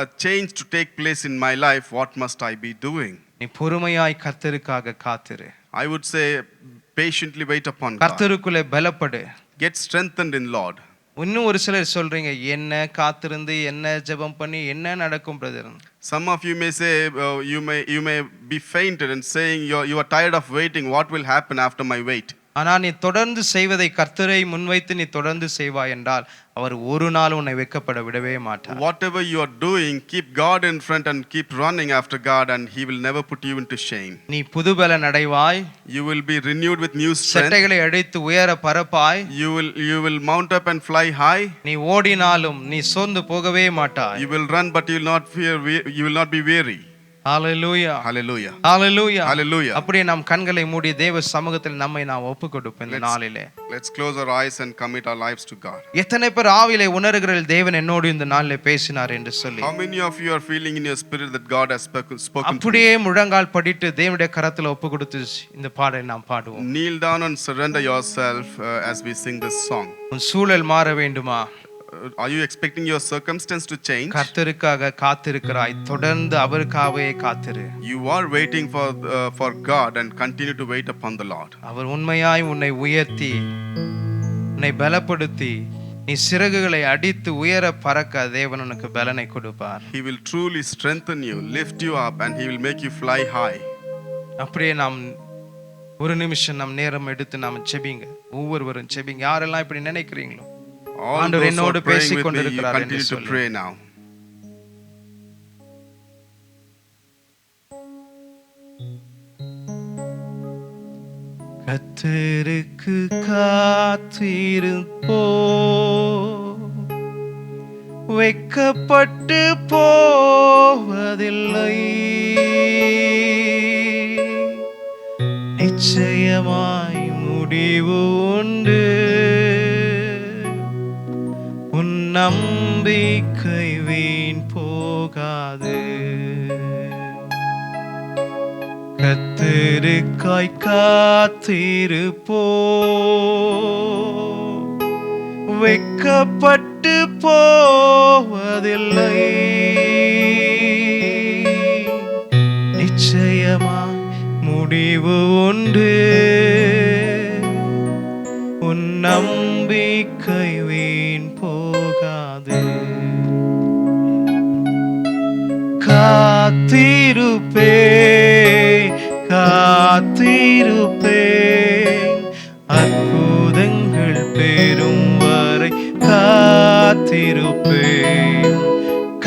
a change to take place in my life, what must I be doing? நீ பொறுமையாய் கர்த்தருக்காக காத்திரு. I would say patiently wait upon God. கர்த்தருக்குள்ளே பலப்படு. Get strengthened in Lord. இன்னும் ஒரு சிலர் சொல்றீங்க, என்ன காத்திருந்து என்ன ஜெபம் பண்ணி என்ன நடக்கும் brother. Some of you may say, you may be fainted and saying you are tired of waiting. What will happen after my wait? ஆனால் நீ தொடர்ந்து செய்வதை கர்த்தரை முன்வைத்து நீ தொடர்ந்து செய்வாய் என்றால் அவர் ஒரு நாள் உன்னை வெட்கப்பட விடவே மாட்டார். Whatever you are doing, keep God in front and keep running after God, and He will never put you into shame. நீ புதுபலன் அடைவாய். You will be renewed with new strength. செட்டைகளை அடித்து உயர பறப்பாய். You will mount up and fly high. நீ ஓடினாலும் நீ சோர்ந்து போகவே மாட்டாய். You will run, but you will not fear. You will not be weary. Hallelujah, Hallelujah. Hallelujah, Hallelujah. அப்படியே நாம் கண்களை மூடி தேவ சமூகத்தில் நம்மை நாம் ஒப்புக்கொடுப்போம் இந்த நாளிலே. Let's close our eyes and commit our lives to God. எத்தனை பேர் ஆவியிலே உணர்கிறீர்கள் தேவன் என்னோடு இந்த நாளிலே பேசினார் என்று சொல்லி? How many of you are feeling in your spirit that God has spoken to you? அப்படியே முழங்கால் படிட்டு தேவனுடைய கரத்தில் ஒப்புக்கொடுத்து இந்த பாடலை நாம் பாடுவோம். Kneel down and surrender yourself as we sing this song. உன் சூழல் மாற வேண்டுமா? Are you expecting your circumstance to change? கர்த்தருக்காக காத்திருக்கிறாய், தொடர்ந்து அவருக்காகவே காத்திரு. You are waiting for God and continue to wait upon the Lord. அவர் உண்மையாய் உன்னை உயர்த்தி உன்னை பலப்படுத்தி நீ சிறகுகளை அடித்து உயர பறக்க தேவன் உனக்கு பலனை கொடுப்பார். He will truly strengthen you, lift you up, and He will make you fly high. அப்படியே நாம் ஒரு நிமிஷம் நம் நேரம் எடுத்து நாம் செபிங்க. ஒவ்வொருவரும் செபிங்க. யாரெல்லாம் இப்படி நினைக்கிறீங்களோ All ஆண்டவர் those who என்னோடு are praying basic with me, you கொண்டிருக்கிறார் என்று continue to சொல்லி. pray now. கர்த்தருக்கு காத்திருப்போ வெட்கப்பட்டு போவதில்லை, நிச்சயமாய் முடிவு உண்டு, உன் நம்பிக்கை வீண் போகாது. கர்த்தருக்காய் காத்திருப்போ வெட்கப்பட்டு போவதில்லை, நிச்சயமாய் முடிவு உண்டு, உன் நம்பிக்கை வீண் போகாது. காத்திருப்பேன், காத்திருப்பேன், அற்புதங்கள் பெறும் வரை காத்திருப்பேன்,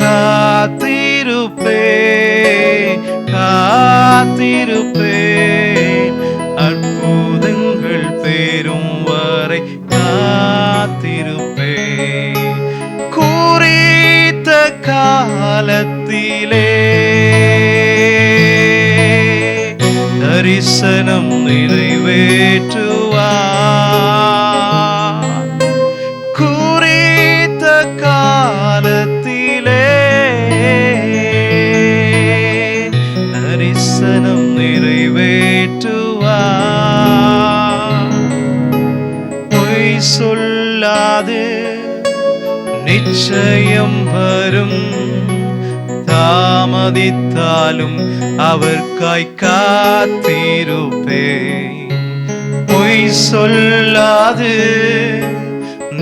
காத்திருப்பேன், காத்திருப்பேன், அற்புதங்கள் பெறும் வரை காத்திருப்பேன். குறித்த காலத்திலே தரிசனம் நிறைவேற்றுவார், குறித்த காலத்திலே தரிசனம் நிறைவேற்றுவார். பொய் சொல்லாது நிச்சயம் வரும், தாமதித்தாலும் அவர்க்காய் காத்திருப்பேன். பொய் சொல்லாது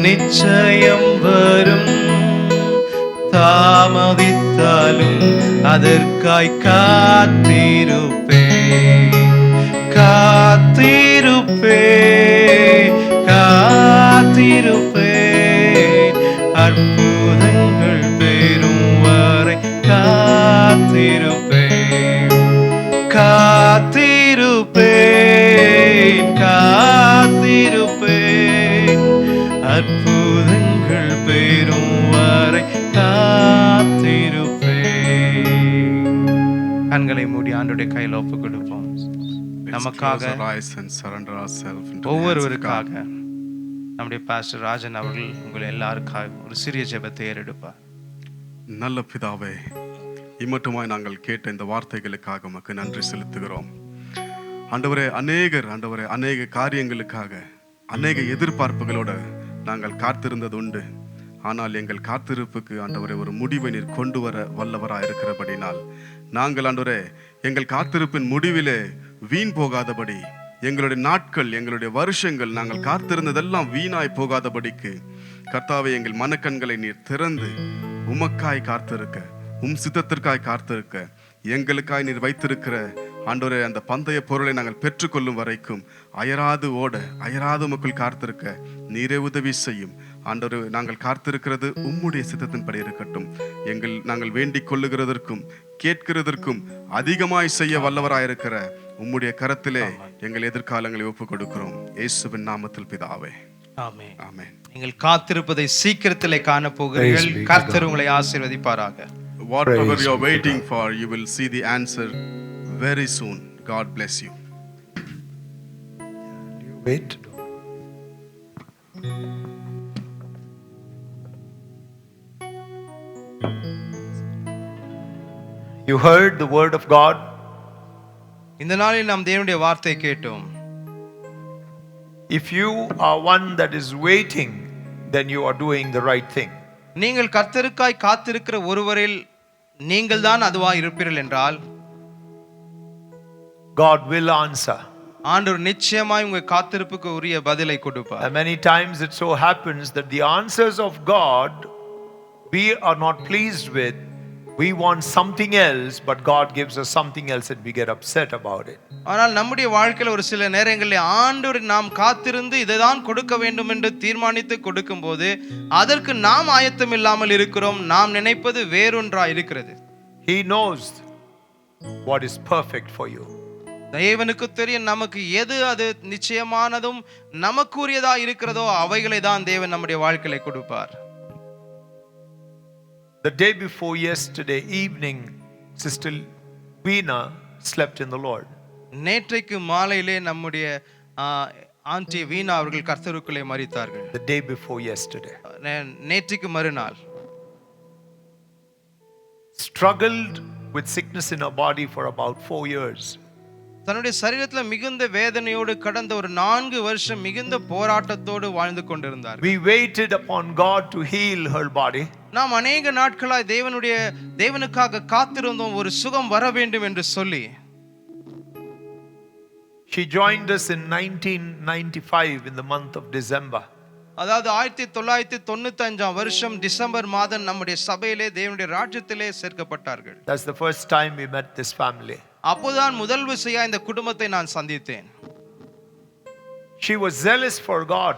நிச்சயம் வரும், தாமதித்தாலும் அதற்காய் காத்திருப்பேன். காத்திருப்பேன், காத்திருப்பேன், அற்புதங்கள் பெறும் வரை காத்திருப்பேன். காத்திருப்பேன், காத்திருப்பேன், அற்புதங்கள் பெறும் வரை காத்திருப்பேன். கண்களை மூடி ஆண்டவருடைய கையில் ஒப்பு கொடுப்போம். Let's நமக்காக close our eyes and surrender ourselves into the hands of God. ஒவ்வொருவருக்காக நம்முடைய பாஸ்டர் ராஜன் அவர்கள் உங்கள் எல்லாருக்காக ஒரு சிறிய ஜெபத்தை ஏறெடுப்பார். நல்ல பிதாவே, இம்மட்டுமாய் நாங்கள் கேட்ட இந்த வார்த்தைகளுக்காக உமக்கு நன்றி செலுத்துகிறோம். ஆண்டவரே, அநேக காரியங்களுக்காக அநேக எதிர்பார்ப்புகளோட நாங்கள் காத்திருந்தது உண்டு. ஆனால் எங்கள் காத்திருப்புக்கு ஆண்டவரே ஒரு முடிவை நீர் கொண்டு வர வல்லவராக இருக்கிறபடினால் நாங்கள் ஆண்டவரே எங்கள் காத்திருப்பின் முடிவிலே வீண் போகாதபடி, எங்களுடைய நாட்கள், எங்களுடைய வருஷங்கள், நாங்கள் காத்திருந்ததெல்லாம் வீணாய் போகாதபடிக்கு கர்த்தாவே எங்கள் மனக்கண்களை நீர் திறந்து உமக்காய் காத்திருக்க, சித்தத்திற்காய் காத்திருக்க, எங்களுக்காய் நீர் வைத்திருக்கிற ஆண்டவரே அந்த பந்தய பொருளை நாங்கள் பெற்றுக்கொள்ளும் வரைக்கும் அயராது ஓட அயராது உமக்குள் காத்திருக்க நீரே உதவி செய்யும். ஆண்டவரே, நாங்கள் காத்திருக்கிறது உம்முடைய சித்தத்தின்படி இருக்கட்டும். நாங்கள் வேண்டிக் கொள்ளுகிறதற்கும் கேட்கிறதற்கும் அதிகமாய் செய்ய வல்லவராயிருக்கிற உம்முடைய கரத்திலே எங்கள் எதிர்காலங்களை ஒப்புக் கொடுக்கிறோம். இயேசுவின் நாமத்தில் பிதாவே, ஆமென். ஆமென். நீங்கள் காத்திருப்பதை சீக்கிரத்திலே காண போகிறீர்கள். கர்த்தர் உங்களை ஆசீர்வதிப்பாராக. Whatever you are waiting for, you will see the answer very soon. God bless you. Wait. You heard the word of God. இந்த நாளில் நாம் தேவனுடைய வார்த்தை கேட்டோம். If you are one that is waiting, then you are doing the right thing. நீங்கள் கர்த்தருக்காய் காத்திருக்கிற ஒருவரில் நீங்கள் தான் அதுவாய் இருப்பீர்கள் என்றால் God will answer. ஆண்டவர் நிச்சயமாய் உங்க காத்திருப்புக்கு உரிய பதிலை கொடுப்பார். And many times it so happens that the answers of God we are not pleased with. We want something else, but God gives us something else and we get upset about it. ஆனால் நம்முடைய வாழ்க்கையில் ஒரு சில நேரங்களில் ஆண்டவர் நாம் காத்திருந்து இதைதான் கொடுக்க வேண்டும் என்று தீர்மானித்து கொடுக்கும்போது அதற்கு நாம் ஆயத்தம் இல்லாமல் இருக்கிறோம். நாம் நினைப்பது வேறொன்றாய் இருக்கிறது. He knows what is perfect for you. தேவனுக்கு தெரியும் நமக்கு எது அது நிச்சயமானதும் நமக்குரியதா இருக்கிறதோ அவைகளை தான் தேவன் நம்முடைய வாழ்க்கையில கொடுப்பார். The day before yesterday evening, Sister Veena slept in the Lord. நேற்றைக்கு மாலையிலே நம்முடைய ஆன்டி வீணா அவர்கள் கர்த்தருக்குள்ளே மரித்தார்கள். The day before yesterday. நேற்றுக்கு மறுநாள் Struggled with sickness in her body for about 4 years. தன்னுடைய சரீரத்துல மிகுந்த வேதனையோடு கடந்த ஒரு 4 வருஷம் மிகுந்த போராட்டத்தோடு வாழ்ந்து கொண்டிருந்தார். We waited upon God to heal her body. நாம் அநேக நாட்களாய் தேவனுக்காக காத்திருந்தோம் ஒரு சுகம் வர வேண்டும் என்று சொல்லி. She joined us in 1995 in the month of December. அதாவது 1995 வருஷம் டிசம்பர் மாதம் நம்முடைய சபையிலே தேவனுடைய ராஜ்யத்திலே சேர்க்கப்பட்டார்கள். That's the first time we met this family. அப்போதான் முதல் விசையா இந்த குடும்பத்தை நான் சந்தித்தேன். She was zealous for God.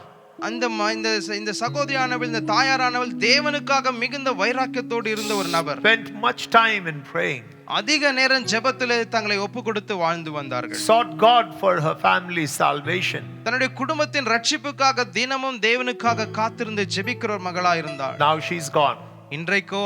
இந்த சகோதரியானவள் இந்த தாயாரானவள் தேவனுக்காக மிகுந்த வைராக்கியத்தோடு இருந்த ஒரு நபர். Spent much time in praying. அதிக நேரம் ஜெபத்திலே தங்களை ஒப்பு கொடுத்து வாழ்ந்து வந்தார்கள். Sought God for her family's salvation. தன்னுடைய குடும்பத்தின் ரட்சிப்புக்காக தினமும் தேவனுக்காக காத்திருந்து ஜெபிக்கிற ஒரு மகளா இருந்தாள். Now she's gone. இன்றைக்கோ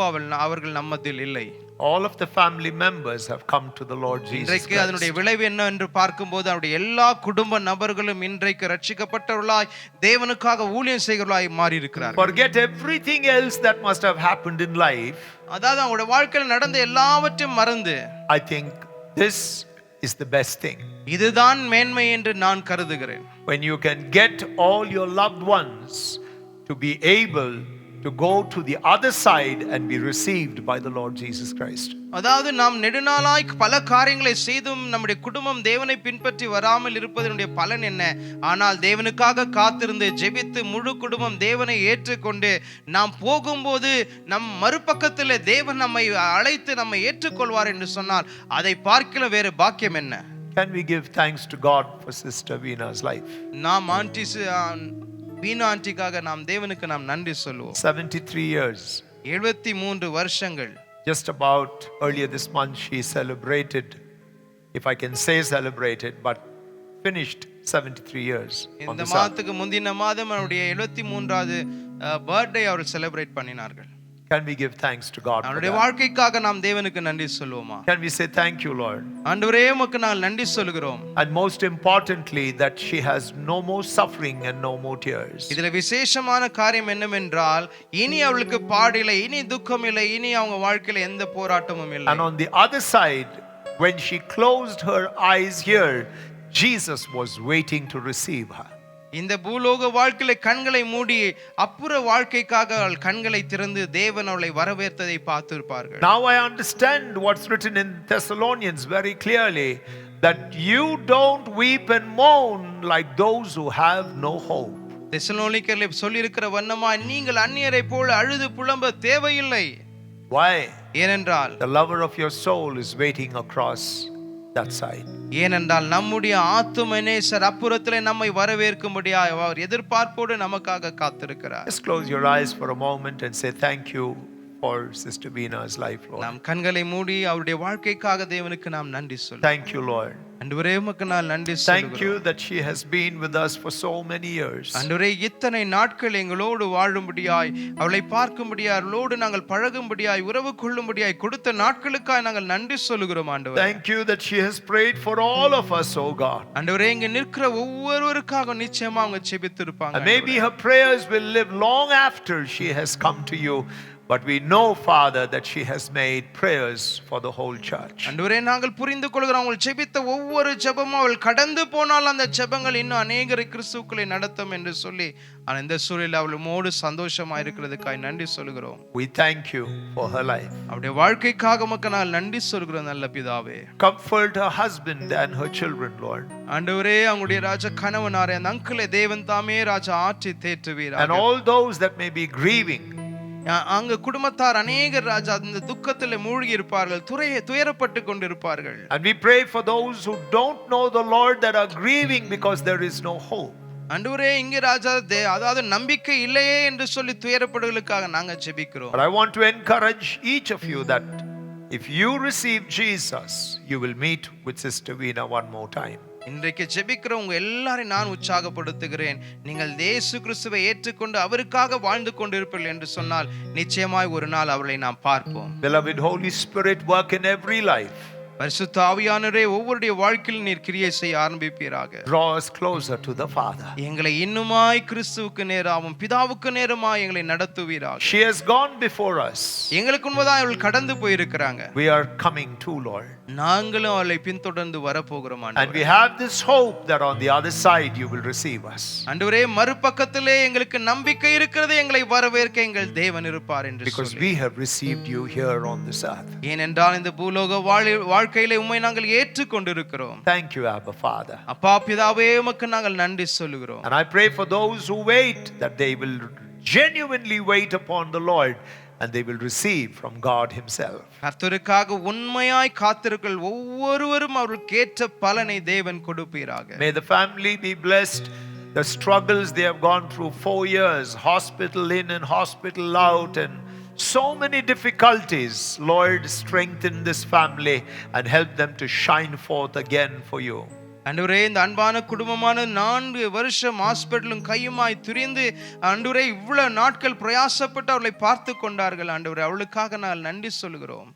அவர்கள் நம்மதில் இல்லை. All of the family members have come to the Lord Jesus இன்றைக்கு Christ. அதனுடைய விளைவு என்ன என்று பார்க்கும்போது அவருடைய எல்லா குடும்ப நபர்களும் இன்றைக்கு ரட்சிக்கப்பட்டவர்களாய் தேவனுக்காக ஊழியம் செய்கிறவர்களாய் மாறி இருக்கிறார்கள். Forget everything else that must have happened in life. அதாவது அவங்களுடைய வாழ்க்கையில் நடந்த எல்லாவற்றையும் மறந்து I think this is the best thing. இதுதான் மேன்மை என்று நான் கருதுகிறேன். When you can get all your loved ones to be able to go to the other side and be received by the Lord Jesus Christ. அதாவது நாம் நெடுநாளாய் பல காரியங்களை செய்தும் நம்முடைய குடும்பம் தேவனை பின்பற்றி வராமல் இருப்பதனுடைய பலன் என்ன? ஆனால் தேவனுக்காக காத்திருந்து ஜெபித்து முழு குடும்பம் தேவனை ஏற்றுக்கொண்டு நாம் போகும்போது நம் மறுபக்கத்தில் தேவன் நம்மை அழைத்து நம்மை ஏற்றுக்கொள்வார் என்று சொன்னால் அதை பார்க்கல வேறு பாக்கியம் என்ன? Can we give thanks to God for Sister Veena's life? நாம் வீணா ஆண்டிக்காக நாம் தேவனுக்கு நாம் நன்றி சொல்லுவோம். 73 years. 73 வருஷங்கள். Just about earlier this month she celebrated, if I can say celebrated, but finished 73 years. இந்த மாதத்துக்கு முந்தின மாதம் அவருடைய 73வது பர்த்டே அவர் செலிப்ரேட் பண்ணினார்கள். Can we give thanks to God for அவருடைய that? வாழ்க்கைக்காக நாம் தேவனுக்கு நன்றி சொல்லுவோமா? Can we say thank you, Lord? ஆண்டவரே உமக்கு நாங்கள் நன்றி சொல்கிறோம். And most importantly that she has no more suffering and no more tears. இதுல விசேஷமான காரியம் என்னவென்றால் இனி அவளுக்கு பாடில்லை, இனி துக்கம் இல்லை, இனி அவங்க வாழ்க்கையில எந்த போராட்டமும் இல்லை. And on the other side, when she closed her eyes here, Jesus was waiting to receive her. இந்த பூலோக வாழ்க்கையில கண்களை மூடி அப்புற வாழ்க்கைக்காக அவள் கண்களை திறந்து தேவன் அவளை வரவேற்றதை பார்த்திருப்பார்கள். Now I understand what's written in Thessalonians very clearly, that you don't weep and moan like those who have no hope. தெசலோனிக்கேயர்ல சொல்லி இருக்கிற வண்ணமா நீங்கள் அந்நியரை போல அழுது புலம்ப தேவையில்லை. Why? ஏனென்றால் The lover of your soul is waiting across that side. ஏனென்றால் நம்முடைய ஆத்தும நேசர் அப்புறத்திலே நம்மை வரவேற்கும்படியாய் அவர் எதிர்பார்ப்போடு நமக்காக காத்திருக்கிறார். Just close your eyes for a moment and say thank you for Sister Vena's life, Lord. நாம் கண்களை மூடி அவருடைய வாழ்க்கைக்காக தேவனுக்கு நாம் நன்றி சொல்லுவோம். Thank you, Lord. ஆண்டவரே உமக்கு நான் நன்றி Thank you சொல்லுகிறோம். that she has been with us for so many years. ஆண்டவரே இத்தனை நாட்கள் எங்களோடு வாழும்படியாய் அவளை பார்க்கும்படியாய் அவளோடு நாங்கள் பழகும்படியாய் உறவு கொள்ளும்படியாய் கொடுத்த நாட்களுக்காய் நாங்கள் நன்றி சொல்லுகிறோம் ஆண்டவரே. Thank you that she has prayed for all of us, oh God. ஆண்டவரே இங்க நிற்கிற ஒவ்வொருவருக்காக நிச்சயமா அவங்க ஜெபித்திருப்பாங்க. And maybe her prayers will live long after she has come to you. But we know, Father, that she has made prayers for the whole church. ஆண்டவரே நாங்கள் புரிந்து கொள்கிறோம் அவள் ஜெபித்த ஒவ்வொரு ஜெபமும் அவள் கடந்து போனால் அந்த ஜெபங்கள் இன்னும் அநேகரை கிறிஸ்துவுக்குள்ளே நடத்தும் என்று சொல்லி அந்த சூழலில் அவள் மோடு சந்தோஷமா இருக்கிறதுக்காய் நன்றி சொல்கிறோம். We thank you for her life. அவருடைய வாழ்க்கைக்காக உமக்கு நாங்கள் நன்றி சொல்கிறோம் நல்ல பிதாவே. Comfort her husband and her children, Lord. ஆண்டவரே அவங்களுடைய ராஜா கணவனாரே அந்த அங்கிளை தேவன் தாமே ராஜா ஆற்றி தேற்றுவீராக. And all those that may be grieving. அங்க குடும்பத்தார் அநேகர் ராஜா அந்த துக்கத்தில் மூழ்கி இருப்பார்கள், துயரப்பட்டு கொண்டிருப்பார்கள். And we pray for those who don't know the Lord that are grieving because there is no hope. ஆண்டவரே இங்க ராஜா அதாவது நம்பிக்கை இல்லையே என்று சொல்லி துயரப்படுவதற்காக நாங்க ஜெபிக்கிறோம். But I want to encourage each of you that if you receive Jesus, you will meet with Sister Veena one more time. இன்றைக்கு ஜெபிக்கிற உங்க எல்லாரையும் நான் உற்சாகப்படுத்துகிறேன். நீங்கள் இயேசு கிறிஸ்துவை ஏற்றுக்கொண்டு அவருக்காக வாழ்ந்து கொண்டிருப்பீர்கள் என்று சொன்னால் நிச்சயமாய் ஒரு நாள் அவளை நாம் பார்ப்போம். Beloved Holy Spirit, work in every life. பரிசுத்த ஆவியானவரே ஒவ்வொருடைய வாழ்க்கையில் நீர் கிரியை செய்ய ஆரம்பிப்பீராக. Draw us closer to the Father. எங்களை இன்னுமாய் கிறிஸ்துவுக்கு நேராகவும் பிதாவுக்கு நேரமாய் எங்களை நடத்துவீராக. She has gone before us. எங்களுக்கு முன்பதாக அவள் கடந்து போயிருக்கிறாங்க. We are coming too, Lord. நாங்களும் அவளை பின்தொடர்ந்து வரப்போகிறோம் And we ஆண்டவரே. have this hope that on the other side you will receive us. ஆண்டவரே மறுபக்கத்திலே எங்களுக்கு நம்பிக்கை இருக்கிறது, எங்களை வரவேற்க எங்கள் தேவன் இருப்பார் என்று Because சொல்லி. we have received you here on this earth. ஏனென்றால் இந்த பூலோக வாழ்க்கையிலே உம்மை நாங்கள் ஏற்றுக்கொண்டிருக்கிறோம். Thank you, Abba Father. அப்பா பிதாவே உமக்கு நாங்கள் நன்றி சொல்லுகிறோம். And I pray for those who wait that they will genuinely wait upon the Lord and they will receive from God himself. கர்த்தருக்காக உண்மையாய் காத்திருக்கிற ஒவ்வொருவரும் அவர்களுக்கு ஏற்ற பலனை தேவன் கொடுப்பீராக. May the family be blessed. The struggles they have gone through 4 years, hospital in and hospital out, and so many difficulties. Lord, strengthen this family and help them to shine forth again for you. ஆண்டவரே இந்த அன்பான குடும்பமான 4 வருஷம் ஹாஸ்பிட்டலும் கையுமாய் திரிந்து ஆண்டவரே இவ்வளவு நாட்கள் பிரயாசப்பட்டு அவளை பார்த்து கொண்டார்கள். ஆண்டவரே அவளுக்காக நாங்கள் நன்றி சொல்கிறோம்.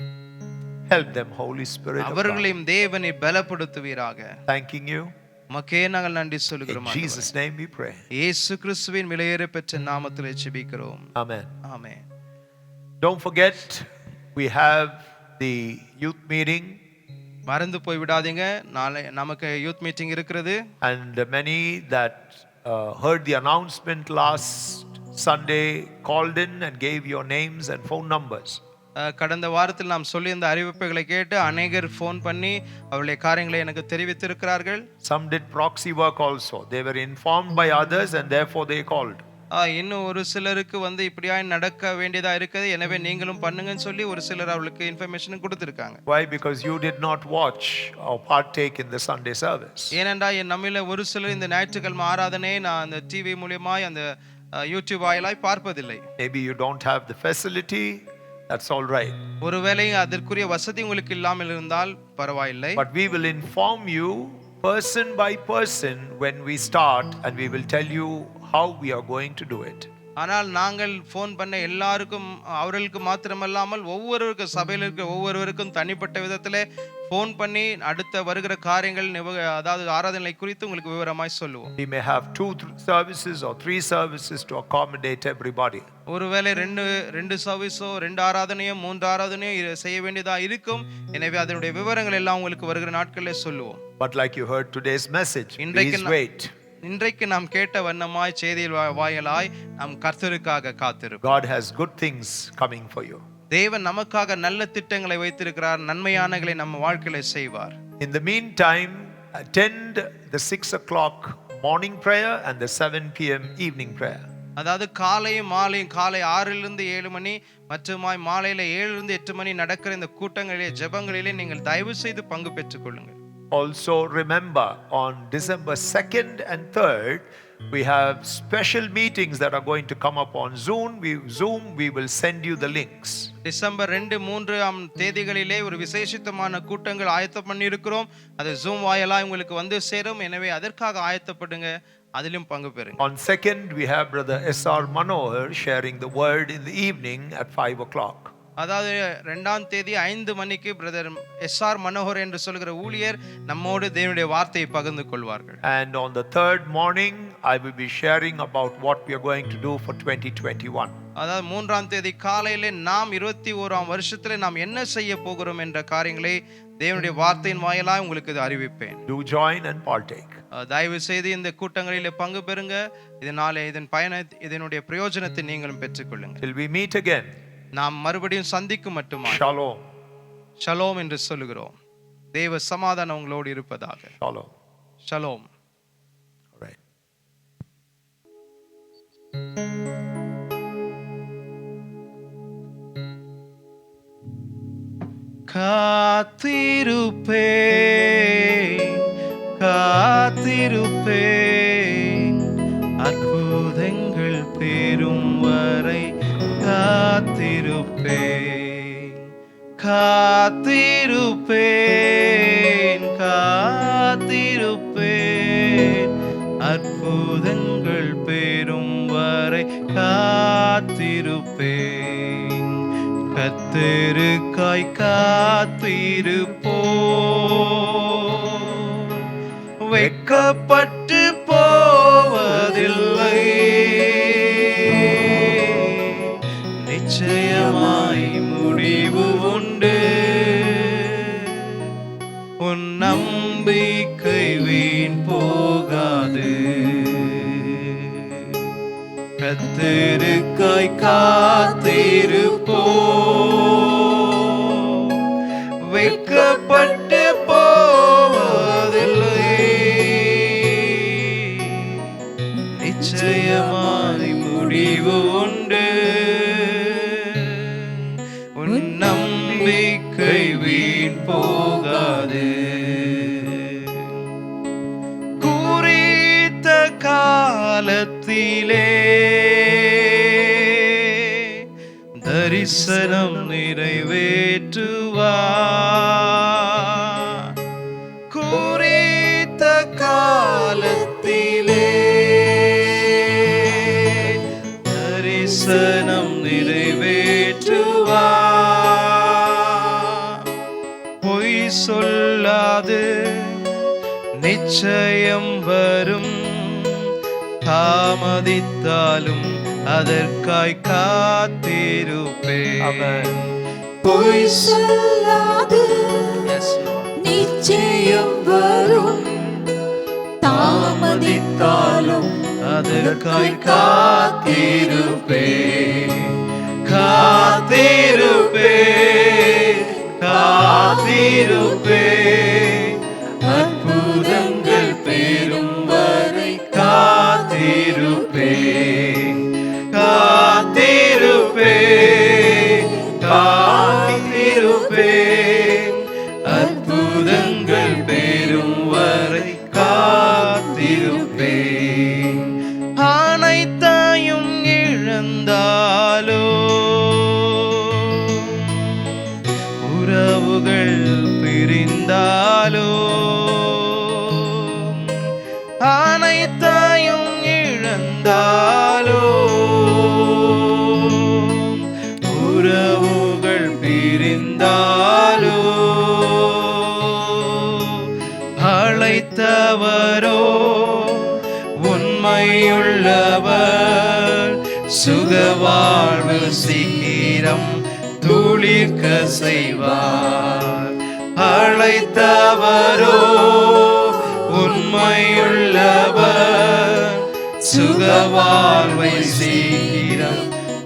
Help them, Holy Spirit of God. அவர்களையும் தேவனை பலப்படுத்துவீராக. Thanking you. உமக்கே நாங்கள் நன்றி சொல்கிறோம். In Jesus' name we pray. இயேசு கிறிஸ்துவின் விலையேற பெற்ற நாமத்திலே ஜெபிக்கிறோம். Amen. Amen. Don't forget, we have the youth meeting. மறந்து போய் விடாதீங்க, நாளை நமக்கு யூத் மீட்டிங் இருக்கிறது. And many that heard the announcement last Sunday called in and gave your names and phone numbers. கடந்த வாரத்தில் நாம் சொல்லி இந்த அறிவிப்புகளை கேட்டு அநேகர் ஃபோன் பண்ணி அவருடைய காரியங்களை எனக்கு தெரிவித்திருக்கிறார்கள். Some did proxy work also. They were informed by others and therefore they called. இன்னும் ஒரு சிலருக்கு இப்படியாய் நடக்க வேண்டியதா இருக்குது, எனவே நீங்களும் பண்ணுங்கன்னு சொல்லி ஒரு சிலர் அவளுக்கு இன்ஃபர்மேஷன் கொடுத்திருக்காங்க. Why? Because you did not watch or partake in the Sunday service. ஏனென்றா நம்மில ஒரு சிலர் இந்த ஞாயிற்றுக்கிழமை ஆராதனை நான் அந்த டிவி மூலமாய் அந்த யூடியூப் வாயிலாய் பார்ப்பதில்லை. Maybe you don't have the facility. That's all right. ஒருவேளை அதற்குரிய வசதி உங்களுக்கு இல்லாமல் இருந்தால் பரவாயில்லை. But we will inform you person by person when we start and we will tell you how we are going to do it. ஆனால் நாங்கள் phone பண்ண எல்லாருக்கும் அவர்களுக்கு மாத்திரமல்லாமல் ஒவ்வொருவருக்கும் சபையில் இருக்கிற ஒவ்வொருவருக்கும் தனிப்பட்ட விதத்தில் ஃபோன் பண்ணி அடுத்த வருகிற காரியங்கள் அதாவது ஆராதனை குறித்து உங்களுக்கு விவரமாய் சொல்லுவோம். We may have 2 services or 3 services to accommodate everybody. ஒருவேளை ரெண்டு சர்வீஸோ 2 ஆராதனையோ 3 ஆராதனையோ செய்ய வேண்டியதா இருக்கும். எனவே அதனுடைய விவரங்கள் எல்லாம் உங்களுக்கு வருகிற நாட்களில் சொல்லுவோம். But like you heard today's message, please wait. இன்றைக்கு நாம் கேட்ட வண்ணமாய் செய்தியில் வாயிலாய் நாம் கர்த்தருக்காக காத்திருப்போம். God has good things coming for you. தேவன் நமக்காக நல்ல திட்டங்களை வைத்திருக்கிறார், நன்மையானகளை நம்ம வாழ்க்கையில செய்வார். In the meantime, attend the 6 o'clock morning prayer and the 7 p.m. evening prayer. அதாவது காலையும் மாலையும் காலை 6 to 7 மணி மற்றும் மாலையில 7 to 8 மணி நடக்கிற இந்த கூட்டங்களிலே ஜெபங்களிலே நீங்கள் தயவு செய்து பங்கு பெற்றுக் கொள்ளுங்கள். Also, remember on December 2nd and 3rd, we have special meetings that are going to come up on Zoom. We will send you the links. December 2-3 தேதிகளிலே ஒரு விசேஷித்தமான கூட்டங்கள் ஆயத்தம் பண்ணியிருக்கிறோம். அது ஜூம் வாயிலா உங்களுக்கு வந்து சேரும். எனவே அதற்காக ஆயத்தப்படுங்க, அதிலும் பங்கு பெறுங்க. On 2nd, we have Brother S.R. Manohar sharing the word in the evening at 5 o'clock. அதாவது 2ஆம் தேதி 5 மணிக்கு பிரதர் எஸ்ஆர் மனோகர் என்று சொல்கிற ஊழியர் நம்மோடு தேவனுடைய வார்த்தையை பகிர்ந்து கொள்வார்கள். And on the 3rd morning, I will be sharing about what we are going to do for 2021. அதாவது 3ஆம் தேதி காலையிலே நாம் 21ஆம் வருஷத்துல நாம் என்ன செய்ய போகிறோம் என்ற காரியங்களை தேவனுடைய வார்த்தையின் வாயிலாக உங்களுக்கு இது அறிவிப்பேன். Do join and partake. தயவு செய்து இந்த கூட்டங்களிலே பங்கு பெறுங்க. இதனாலே இதனுடைய பிரயோஜனத்தை நீங்களும் பெற்றுக்கொள்ளுங்க. Till we meet again. நாம் மறுபடியும் சந்திக்கும் மட்டுமா Shalom. ஷலோம் என்று சொல்லுகிறோம். தேவ சமாதானம் உங்களோடு இருப்பதாக. Shalom. ஷலோம். All right. காத்திருப்பேன் அற்புதங்கள் பெறும் வரை காத்திருப்பேன் அற்புதங்கள் பெறும் வரை காத்திருப்பேன். கர்த்தருக்காய் காத்திருப்போம், வெட்கப்பட்டு போவதில்லை. நிச்சயமாய் முடிவு உண்டு, உன் நம்பிக்கை வீண் போகாது. கர்த்தருக்காய் காத்திருப்போம், வெட்கப்பட்டு போவதில்லை. நிச்சயமாய் முடிவு உண்டு, உன் நம்பிக்கை வீண் போகாது. குறித்த காலத்திலே தரிசனம் நிறைவேற்றுவார். குறித்த காலத்திலே தரிசனம் நிறைவேற்றுவார். பொய் சொல்லாது நிச்சயம் வரும், தாமதித்தாலும் அதற்காய் காத்திருப்பேன். Amen. பொய் சொல்லாது Yes, Lord. நிச்சயம் வரும், தாமதித்தாலும் அதற்காய் காத்திருப்பேன். காத்திருப்பேன், காத்திருப்பேன் அற்புதங்கள் பெறும் வரை காத்திருப்பேன். காத்திருப்பேன், காத்திருப்பேன் அற்புதங்கள் பெறும் வரை காத்திருப்பேன். அனைத்தையும் இழந்தாலோ, உறவுகள் பிரிந்தாலோ, அனைத்தையும் இழந்தாலோ, உறவுகள் பிரிந்தாலோ, அழைத்தவரோ உண்மையுள்ளவர், சுகவாழ்வு சீக்கிரம் துளிர்க்க செய்வார். அழைத்தவரோ உண்மையுள்ளவர், சுகவாழ்வை சீக்கிரம்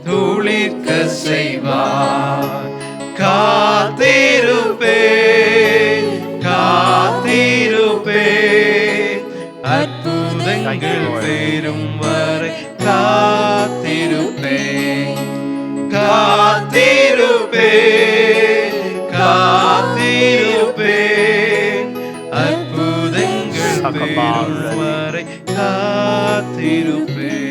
துளிர்க்க செய்வார். காத்திருப்பேன், காத்திருப்பேன் அற்புதங்கள் பெறும் வரை காத்திருப்பேன். காத்திருப்பேன், காத்திருப்பேன் பெறும் வரை காத்திருப்பேன்